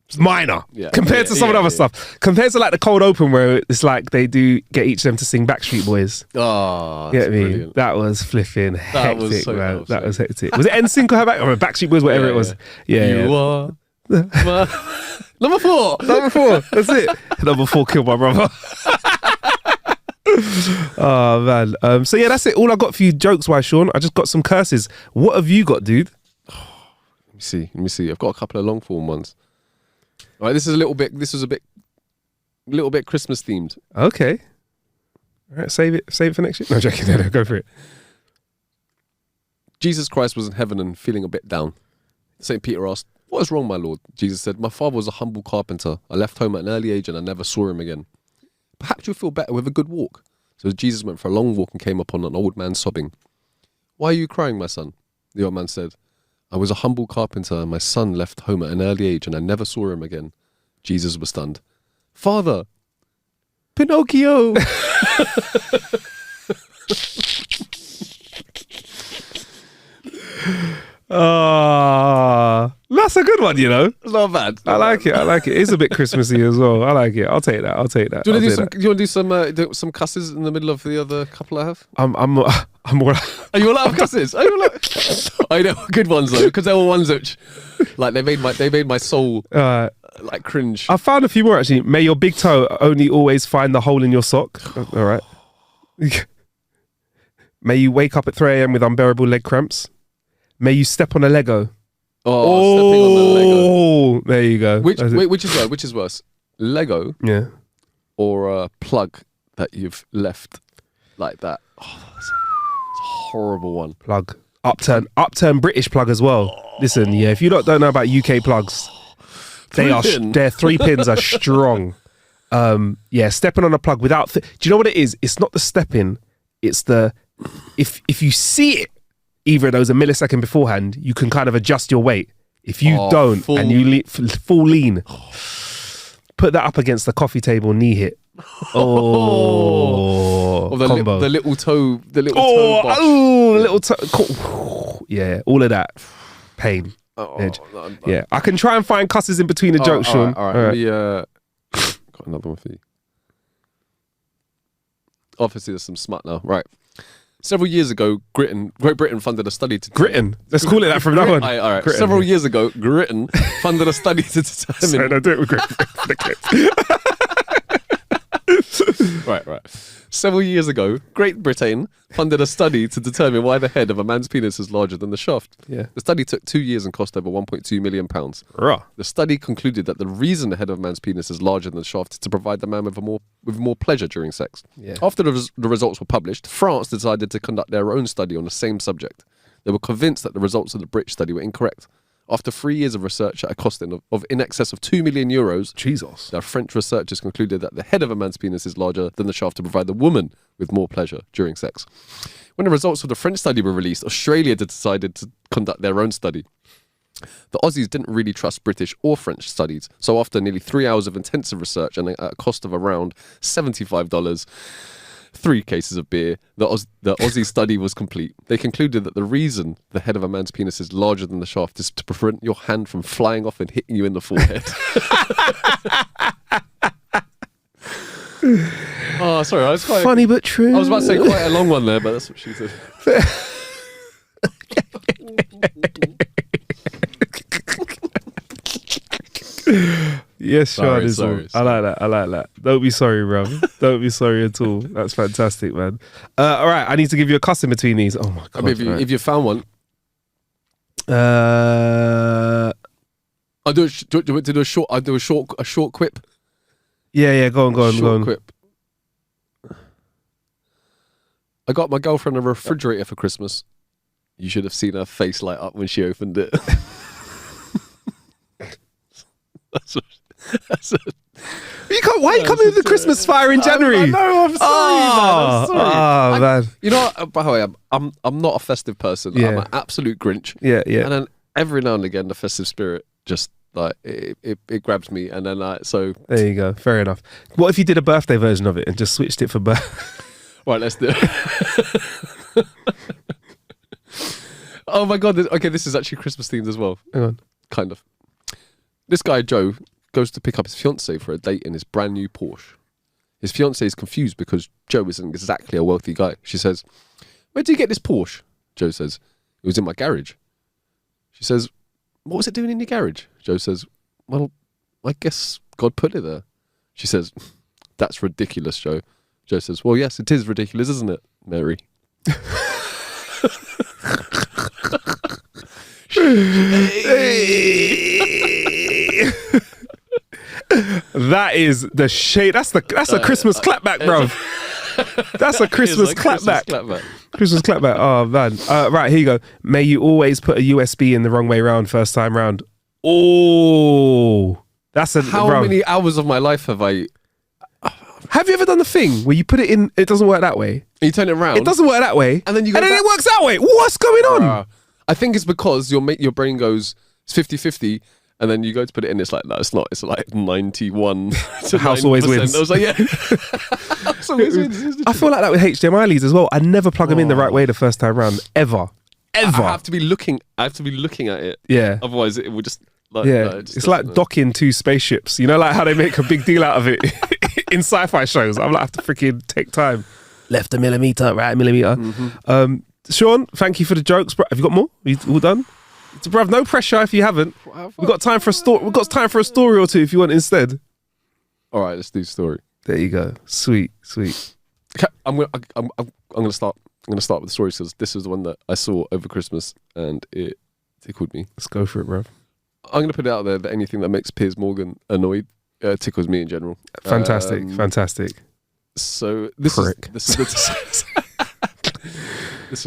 it's minor compared to some of the other stuff. Compared to like the cold open where it's like they do get each of them to sing Backstreet Boys. Oh, get me? Brilliant. That was flipping hectic, man. That was hectic. Was it NSYNC or Backstreet Boys, whatever it was? Yeah. You are number 4. That's it. Number 4 killed my brother. Oh man. So yeah, that's it. All I got for you jokes wise, Sean. I just got some curses. What have you got, dude? Let me see. I've got a couple of long form ones. All right, this was a little bit Christmas themed. Okay. All right, save it for next year. No, joking. No, go for it. Jesus Christ was in heaven and feeling a bit down. St. Peter asked, "What is wrong, my Lord?" Jesus said, "My father was a humble carpenter. I left home at an early age and I never saw him again. Perhaps you'll feel better with a good walk." So Jesus went for a long walk and came upon an old man sobbing. "Why are you crying, my son?" The old man said, "I was a humble carpenter and my son left home at an early age and I never saw him again." Jesus was stunned. "Father, Pinocchio!" That's a good one, you know. It's not bad. I like it. It's a bit Christmassy as well. I like it. I'll take that. Do you want to do some cusses in the middle of the other couple I have? I'm all Are you allowed cusses? I know good ones though, because they were ones which, like, they made my soul like cringe. I found a few more actually. May your big toe only always find the hole in your sock. All right. May you wake up at 3 a.m. with unbearable leg cramps. May you step on a Lego. Stepping on the Lego. There you go. Which is worse? Lego? Yeah. Or a plug that you've left like that? Oh, that's a horrible one. Plug. Upturn British plug as well. Listen, if you don't know about UK plugs, their 3 pins are strong. Stepping on a plug without... do you know what it is? It's not the stepping. It's the... If you see it, either of those a millisecond beforehand, you can kind of adjust your weight. If you don't, and you full lean, put that up against the coffee table knee hit. Or the little toe. The little toe. Yeah, all of that pain. I can try and find cusses in between the jokes, Sean. All right. got another one for you. Obviously, there's some smut now. Right. Several years ago, Great Britain funded a study to... Grittin. Let's call it that from now on. All right. Grittin, Several years ago, Britain funded a study to determine... Sorry, no, do it with Right. Several years ago, Great Britain funded a study to determine why the head of a man's penis is larger than the shaft. Yeah. The study took 2 years and cost over £1.2 million. Rah. The study concluded that the reason the head of a man's penis is larger than the shaft is to provide the man with more pleasure during sex. Yeah. After the results were published, France decided to conduct their own study on the same subject. They were convinced that the results of the British study were incorrect. After 3 years of research at a cost of in excess of €2 million, Jesus. the French researchers concluded that the head of a man's penis is larger than the shaft to provide the woman with more pleasure during sex. When the results of the French study were released, Australia decided to conduct their own study. The Aussies didn't really trust British or French studies, so after nearly 3 hours of intensive research and at a cost of around $75, 3 cases of beer, the Aussie study was complete. They concluded that the reason the head of a man's penis is larger than the shaft is to prevent your hand from flying off and hitting you in the forehead. Oh, sorry, I was quite funny but true. I was about to say quite a long one there, but that's what she said. Yes, Sean. Sorry. I like that. Don't be sorry, bro. Don't be sorry at all. That's fantastic, man. All right, I need to give you a cuss in between these. Oh my god! I mean, if you found one, I'll do a short quip. Yeah. Go on. Short quip. I got my girlfriend a refrigerator for Christmas. You should have seen her face light up when she opened it. Why are you coming with the Christmas fire in January? No, I'm sorry, man. Oh, man. You know what, by the way, I'm not a festive person. Yeah. I'm an absolute Grinch. Yeah. And then every now and again, the festive spirit just like it grabs me, and then like so. There you go. Fair enough. What if you did a birthday version of it and just switched it for birth? Right, let's do it. Oh my god! Okay, this is actually Christmas themed as well. Hang on. Kind of. This guy Joe goes to pick up his fiancée for a date in his brand new Porsche. His fiancée is confused because Joe isn't exactly a wealthy guy. She says, "Where did you get this Porsche?" Joe says, "It was in my garage." She says, "What was it doing in your garage?" Joe says, "Well, I guess God put it there." She says, "That's ridiculous, Joe." Joe says, "Well, yes, it is ridiculous, isn't it, Mary?" That is the shade. That's a Christmas clapback, bro. That's a Christmas clapback. Christmas clapback. Oh man. Right, here you go. May you always put a USB in the wrong way round first time round. Oh, that's a. How many hours of my life have I? Have you ever done the thing where you put it in? It doesn't work that way. You turn it around. It doesn't work that way, and then it works that way. What's going on? I think it's because your brain goes it's 50-50, and then you go to put it in. It's like no, it's not. It's like 91. The house always wins. I was like, yeah. I feel like that with HDMI leads as well. I never plug them in the right way the first time round, ever. I have to be looking at it. Yeah. Otherwise, it will just. Like, yeah, no, it's like docking 2 spaceships. You know, like how they make a big deal out of it in sci-fi shows. I'm like, I have to freaking take time. Left a millimeter, right a millimeter. Mm-hmm. Sean, thank you for the jokes. Have you got more? Are you all done? Bruv, no pressure if you haven't. We've got time for a story. We've got time for a story or two if you want instead. All right, let's do story. There you go. Sweet. Okay, I'm gonna start with the story because this is the one that I saw over Christmas and it tickled me. Let's go for it, bruv. I'm going to put it out there that anything that makes Piers Morgan annoyed tickles me in general. Fantastic. So this is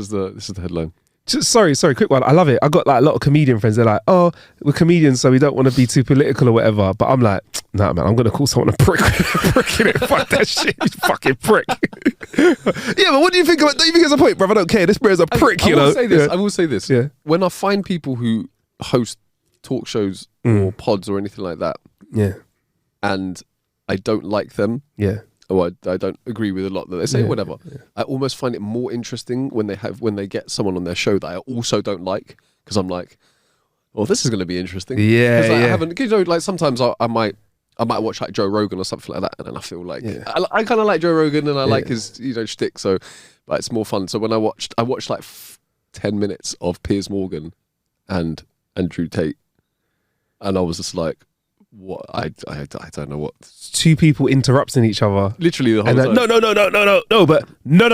the headline. Just, sorry, quick one. I love it. I got like a lot of comedian friends. They're like, "Oh, we're comedians, so we don't want to be too political or whatever." But I'm like, "Nah, man, I'm going to call someone a prick." Prick in it. Fuck that shit. You fucking prick. Yeah, but what do you think? Don't you think it's a point, bro? I don't care. This bear's a prick. I will say this. Yeah. When I find people who host talk shows or pods or anything like that, and I don't like them, or I don't agree with a lot that they say, whatever. I almost find it more interesting when they get someone on their show that I also don't like, because I'm like, well, this is going to be interesting. Yeah, I haven't, like sometimes I might I might watch like Joe Rogan or something like that, and then I feel like I kind of like Joe Rogan and I like his shtick. So, but it's more fun. So when I watched like 10 minutes of Piers Morgan and Andrew Tate, and I was just like, what? I don't know what. Two people interrupting each other, literally the whole time. No, but no.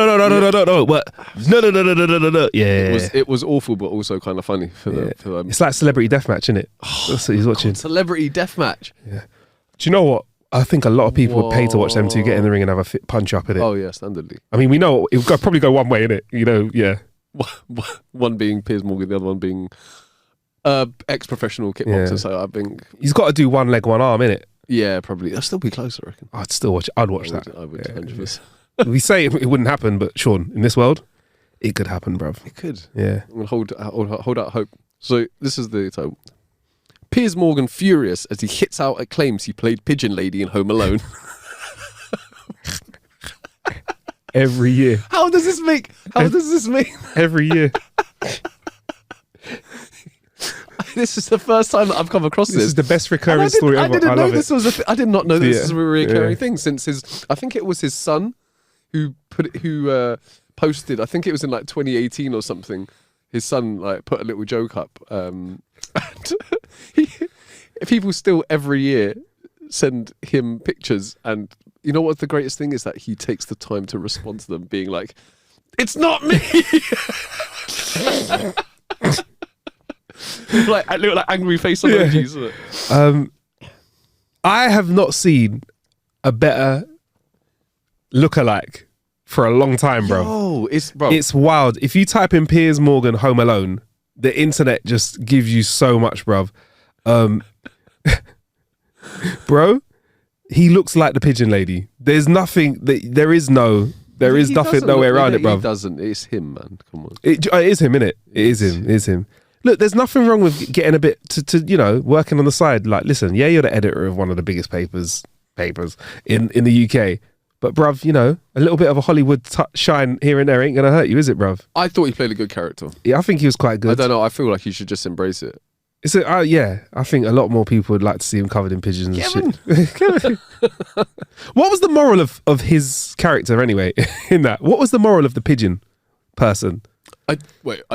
Yeah, it was awful, but also kind of funny for them. It's like Celebrity Deathmatch, isn't it? That's what he's watching. Celebrity Deathmatch. Yeah. Do you know what? I think a lot of people would pay to watch them two get in the ring and have a fit punch up in it. Oh yeah, standardly. I mean, we know it would probably go one way, innit? You know, yeah. One being Piers Morgan, the other one being ex-professional kickboxer. So I think he's got to do one leg, one arm, innit? Yeah, probably. I'd still be close, I reckon. I'd still watch it. I'd watch that. I would 100%. We say it wouldn't happen, but Sean, in this world, it could happen, bruv. It could. Yeah. I'm gonna hold out hope. So this is the title. Piers Morgan furious as he hits out at claims he played Pigeon Lady in Home Alone. Every year. How does this make? Every year. This is the first time that I've come across this. This is the best recurring story ever. I love it. I did not know this was a recurring thing since I think it was his son who posted. I think it was in like 2018 or something. His son like put a little joke up. And people still every year send him pictures, and you know what the greatest thing is, that he takes the time to respond to them, being like, "It's not me." Like little like angry face emojis. I have not seen a better lookalike for a long time, bro. It's wild. If you type in Piers Morgan Home Alone, the internet just gives you so much, bruv. Bro, he looks like the Pigeon Lady. There's nothing that there is nothing nowhere around it, bruv. He doesn't. It's him, man. Come on. It is him, innit? It is him. Look, there's nothing wrong with getting a bit to working on the side. Like, listen, yeah, you're the editor of one of the biggest papers in the UK. But bruv, a little bit of a Hollywood shine here and there ain't gonna hurt you, is it, bruv? I thought he played a good character. Yeah, I think he was quite good. I don't know. I feel like he should just embrace it. I think a lot more people would like to see him covered in pigeons and shit. Kevin. What was the moral of his character anyway in that? What was the moral of the pigeon person? I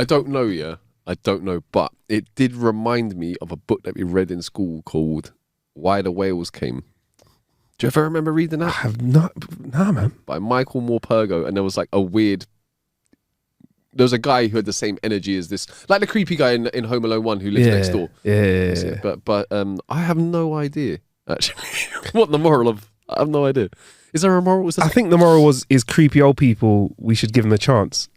don't know, yeah. I don't know, but it did remind me of a book that we read in school called Why the Whales Came. Do you ever remember reading that? I have not. Nah, man. By Michael Morpurgo, and there was like there was a guy who had the same energy as this, like the creepy guy in Home Alone 1 who lives next door. Yeah. But I have no idea, actually, what the moral of... I have no idea. Is there a moral? I think the moral is creepy old people, we should give them a chance.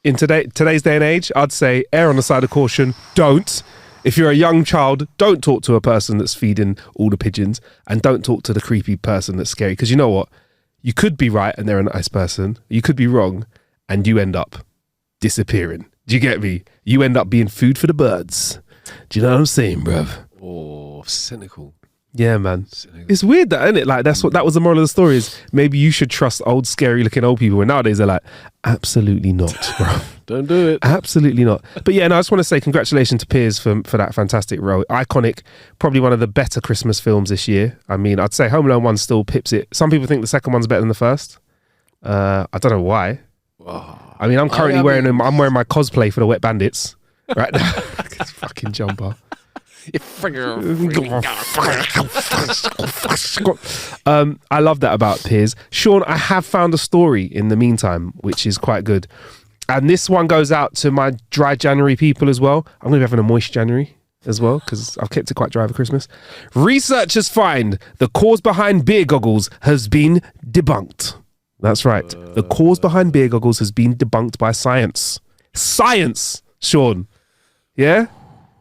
In today's day and age, I'd say err on the side of caution. Don't. If you're a young child, don't talk to a person that's feeding all the pigeons, and don't talk to the creepy person that's scary. Because you know what? You could be right and they're a nice person. You could be wrong and you end up disappearing. Do you get me? You end up being food for the birds. Do you know what I'm saying, bruv? Oh, cynical. Yeah, man. It's weird that, isn't it? Like, that was the moral of the story, is maybe you should trust old, scary looking old people. And nowadays they're like, absolutely not, bro. Don't do it. Absolutely not. But yeah, no, I just want to say congratulations to Piers for that fantastic role. Iconic, probably one of the better Christmas films this year. I mean, I'd say Home Alone 1 still pips it. Some people think the second one's better than the first. I don't know why. Oh, I mean, I'm currently wearing my cosplay for the Wet Bandits right now. This fucking jumper. I love that about Piers. Sean, I have found a story in the meantime, which is quite good. And this one goes out to my dry January people as well. I'm going to be having a moist January as well, because I've kept it quite dry for Christmas. Researchers find the cause behind beer goggles has been debunked. That's right. The cause behind beer goggles has been debunked by science. Science, Sean. Yeah?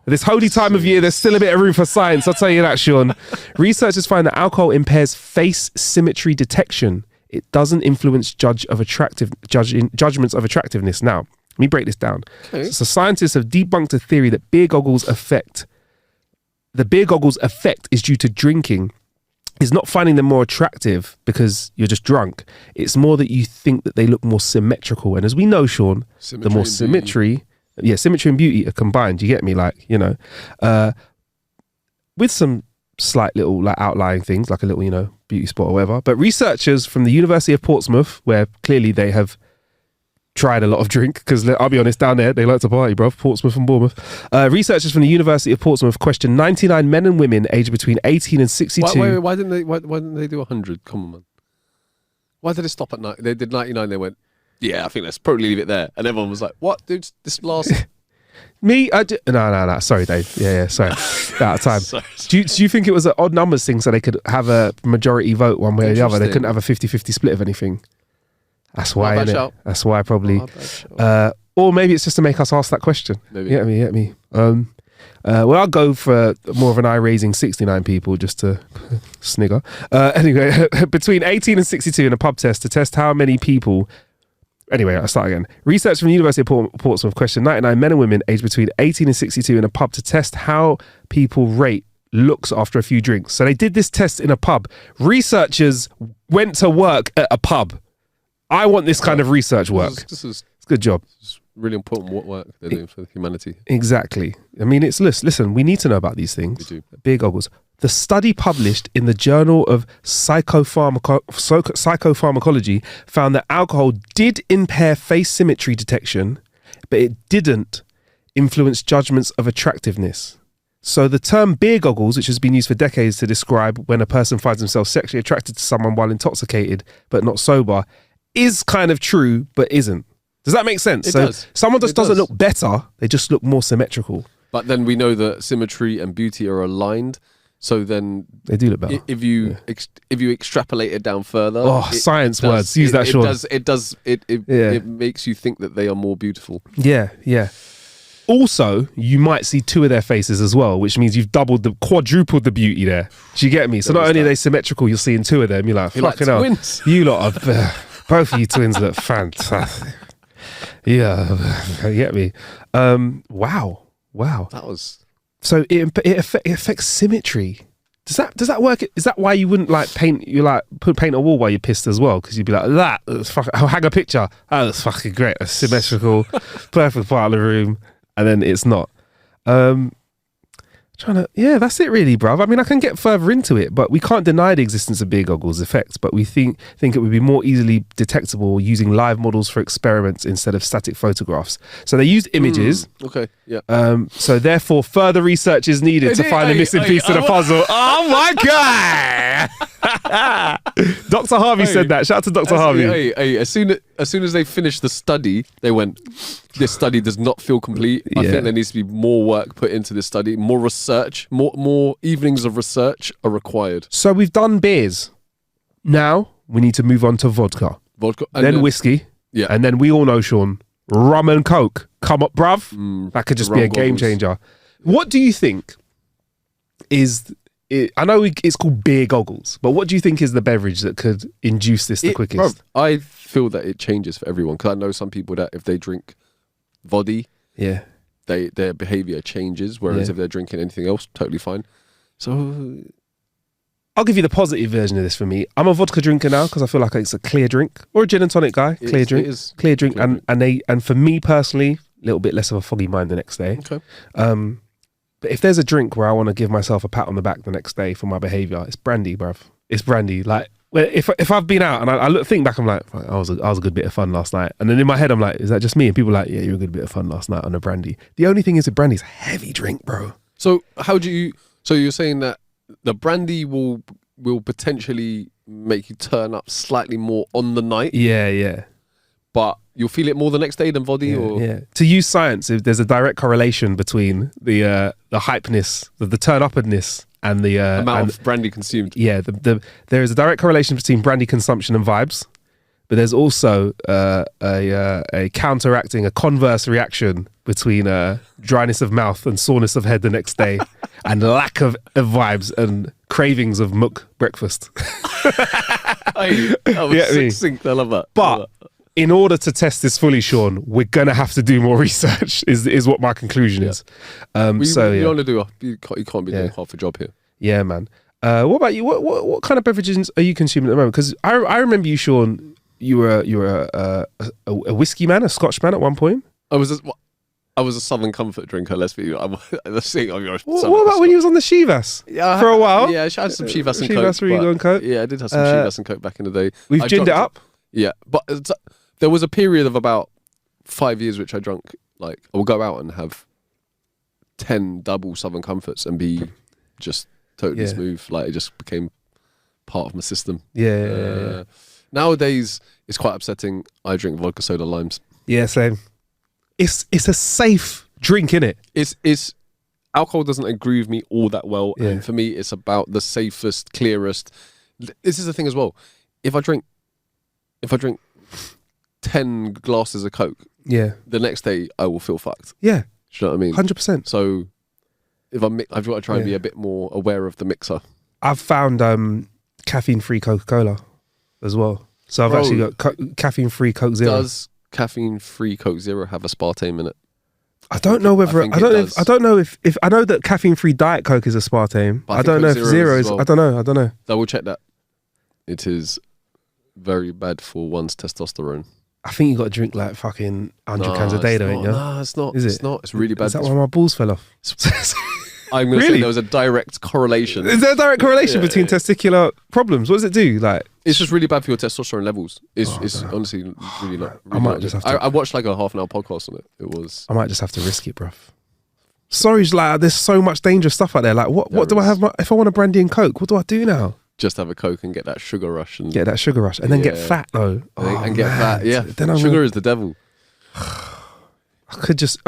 This holy time of year, there's still a bit of room for science. I'll tell you that, Sean. Researchers find that alcohol impairs face symmetry detection. It doesn't influence judgments of attractiveness. Now, let me break this down. Okay. So scientists have debunked a theory that beer goggles effect is due to drinking. Is not finding them more attractive because you're just drunk. It's more that you think that they look more symmetrical. And as we know, Sean, the more symmetry and beauty are combined. You get me? Like, with some slight little like outlying things, like a little, beauty spot or whatever. But researchers from the University of Portsmouth, where clearly they have tried a lot of drink, because I'll be honest, down there they like to party, bruv. Portsmouth and Bournemouth. Researchers from the University of Portsmouth questioned 99 men and women aged between 18 and 62. Why didn't they do 100? Come on, man. Why did it stop at 90? They did 99. They went, yeah, I think let's probably leave it there. And everyone was like, what, dude? This last. Me? No. Sorry, Dave. Yeah. Sorry. Out of time. Sorry. Do you think it was an odd numbers thing so they could have a majority vote one way or the other? They couldn't have a 50-50 split of anything. That's why, innit? That's why probably. Or maybe it's just to make us ask that question. Maybe. Get me. Well, I'll go for more of an eye-raising 69 people just to snigger. Anyway, between 18 and 62 in a pub test to test how many people. Anyway, I'll start again. Research from the University of Portsmouth questioned 99 men and women aged between 18 and 62 in a pub to test how people rate looks after a few drinks. So they did this test in a pub. Researchers went to work at a pub. I want this kind of research work. It's a good job. It's really important what work they're doing for humanity. Exactly. I mean, listen, we need to know about these things. We do. Beer goggles. The study published in the Journal of Psychopharmacology found that alcohol did impair face symmetry detection, but it didn't influence judgments of attractiveness. So the term beer goggles, which has been used for decades to describe when a person finds themselves sexually attracted to someone while intoxicated but not sober, is kind of true, but isn't. Does that make sense? It does. Someone just doesn't look better, they just look more symmetrical. But then we know that symmetry and beauty are aligned. So then they do look better. If you extrapolate it down further, science words, use that, Sean. It makes you think that they are more beautiful. Yeah. Also, you might see two of their faces as well, which means you've quadrupled the beauty there. Do you get me? So not only are they symmetrical, you're seeing two of them. You're like, fucking hell. You lot are, both of you twins look fantastic. Yeah, you get me? Wow. That was... So it affects symmetry. Does that work? Is that why you wouldn't like paint? You like paint a wall while you're pissed as well? Because you'd be like, that's fucking. I'll hang a picture. Oh, that's fucking great. That's symmetrical, perfect part of the room, and then it's not. That's it really, bruv. I mean, I can get further into it, but we can't deny the existence of beer goggles effects, but we think it would be more easily detectable using live models for experiments instead of static photographs. So they used images. Okay, yeah. So therefore, further research is needed to find the missing piece to the puzzle. Oh my God! Dr. Harvey said that. Shout out to Dr. Harvey. As soon as they finished the study, they went, this study does not feel complete. I think there needs to be more work put into this study, more research, more evenings of research are required. So we've done beers. Now we need to move on to vodka. And then whiskey. Yeah. And then we all know, Sean, rum and coke. Come up, bruv. That could just be a game changer. What do you think is... I know it's called beer goggles, but what do you think is the beverage that could induce this the quickest? Bro, I feel that it changes for everyone, because I know some people that if they drink vodka, their behaviour changes, whereas if they're drinking anything else, totally fine. So I'll give you the positive version of this for me. I'm a vodka drinker now because I feel like it's a clear drink, or a gin and tonic guy. Clear drink, and for me personally, a little bit less of a foggy mind the next day. Okay. But if there's a drink where I want to give myself a pat on the back the next day for my behaviour, it's brandy, bruv. It's brandy. Like, if I've been out and I think back, I'm like, I was a good bit of fun last night. And then in my head, I'm like, is that just me? And people are like, yeah, you're a good bit of fun last night on a brandy. The only thing is that brandy's a heavy drink, bro. So so you're saying that the brandy will potentially make you turn up slightly more on the night? Yeah. But you'll feel it more the next day than vodka? Yeah. To use science, if there's a direct correlation between the hypeness, the turn-uppedness, and the amount of brandy consumed. Yeah, there is a direct correlation between brandy consumption and vibes, but there's also a counteracting, a converse reaction between dryness of mouth and soreness of head the next day, and lack of vibes and cravings of muck breakfast. That was succinct. I love that. But in order to test this fully, Sean, we're gonna have to do more research. Is what my conclusion is. You want to do? You can't be doing half a job here. Yeah, man. What about you? What kind of beverages are you consuming at the moment? Because I remember you, Sean. You were a whiskey man, a Scotch man at one point. I was I was a Southern Comfort drinker. Let's be. Let's see. What about when you was on the Chivas? Yeah, for a while. Yeah, I had some Chivas and Coke. Chivas, were you going Coke? Yeah, I did have some Chivas and Coke back in the day. We've ginned it up. Yeah, but there was a period of about 5 years which I drank. Like I would go out and have 10 double Southern Comforts and be just totally smooth. Like it just became part of my system. Yeah. Nowadays, it's quite upsetting. I drink vodka soda limes. Yeah, same. It's a safe drink, innit? It's alcohol doesn't agree with me all that well, and for me, it's about the safest, clearest. This is the thing as well. If I drink 10 glasses of Coke, the next day I will feel fucked. Yeah, do you know what I mean? 100%. So if I've got to try and be a bit more aware of the mixer. I've found caffeine-free Coca-Cola as well. So I've actually got caffeine-free Coke Zero. Does caffeine-free Coke Zero have aspartame in it? I don't know whether I don't know if I know that caffeine-free Diet Coke is aspartame. I don't know if Zero is. I don't know. Double check that. It is very bad for one's testosterone. I think you got to drink like fucking 100 cans a day, though, ain't you? No, it's not. Is it? It's not. It's really bad. Is that why my balls fell off? I'm going to say there was a direct correlation. Is there a direct correlation between testicular problems? What does it do? Like, it's just really bad for your testosterone levels. It's honestly really not. Really I might just have to. I watched like a half an hour podcast on it. It was. I might just have to risk it, bruv. Sorry, like there's so much dangerous stuff out there. Like, what do I have? If I want a brandy and Coke, what do I do now? Just have a Coke and get that sugar rush and then get fat though. And get fat. Yeah, then sugar is the devil. I could just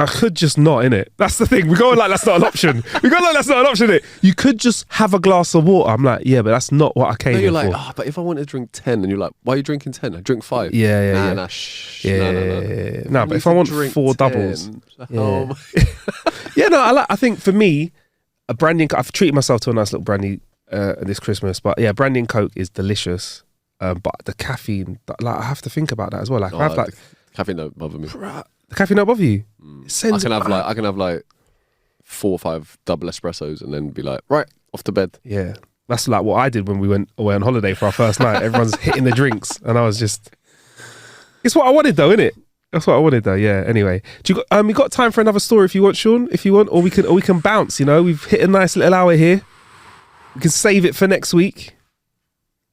not, innit? That's the thing. We go like that's not an option. Innit? You could just have a glass of water. I'm like, yeah, but that's not what I came here for. You're like, but if I want to drink 10, and you're like, why are you drinking 10? I drink 5. Yeah. No, but if I want 4 doubles, I think for me, a brandy. I've treated myself to a nice little brandy this Christmas, but yeah, brandy and Coke is delicious. But the caffeine, like I have to think about that as well. Like I have like caffeine don't bother me. The caffeine don't bother you? I can have like 4 or 5 double espressos and then be like, right, off to bed. Yeah. That's like what I did when we went away on holiday for our first night. Everyone's hitting the drinks and I was just... It's what I wanted though, innit? That's what I wanted though, yeah. Anyway. You got time for another story if you want, Sean? If you want, or we can bounce, you know? We've hit a nice little hour here. We can save it for next week.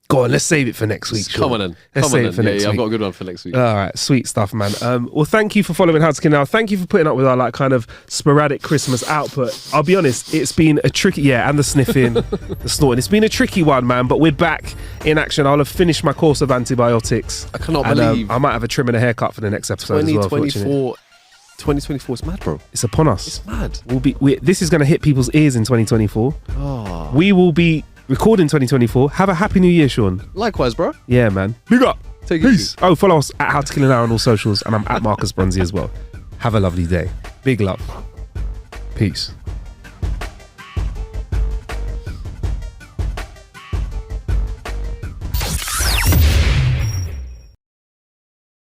Go on, let's save it for next week. Come on then. Let's save it for next week. I've got a good one for next week. All right, sweet stuff, man. Well, thank you for following How to Kill Now. Thank you for putting up with our like kind of sporadic Christmas output. I'll be honest, it's been a tricky, and the sniffing, the snorting. It's been a tricky one, man. But we're back in action. I'll have finished my course of antibiotics. I cannot believe I might have a trim and a haircut for the next episode as well. 2024 is mad, bro. It's upon us. It's mad. This is going to hit people's ears in 2024. Oh. We will be recording 2024. Have a happy new year, Sean. Likewise, bro. Yeah, man. Big up. Take it easy. Oh, follow us at How to Kill an Hour on all socials, and I'm at Marcus Bronzy as well. Have a lovely day. Big love. Peace.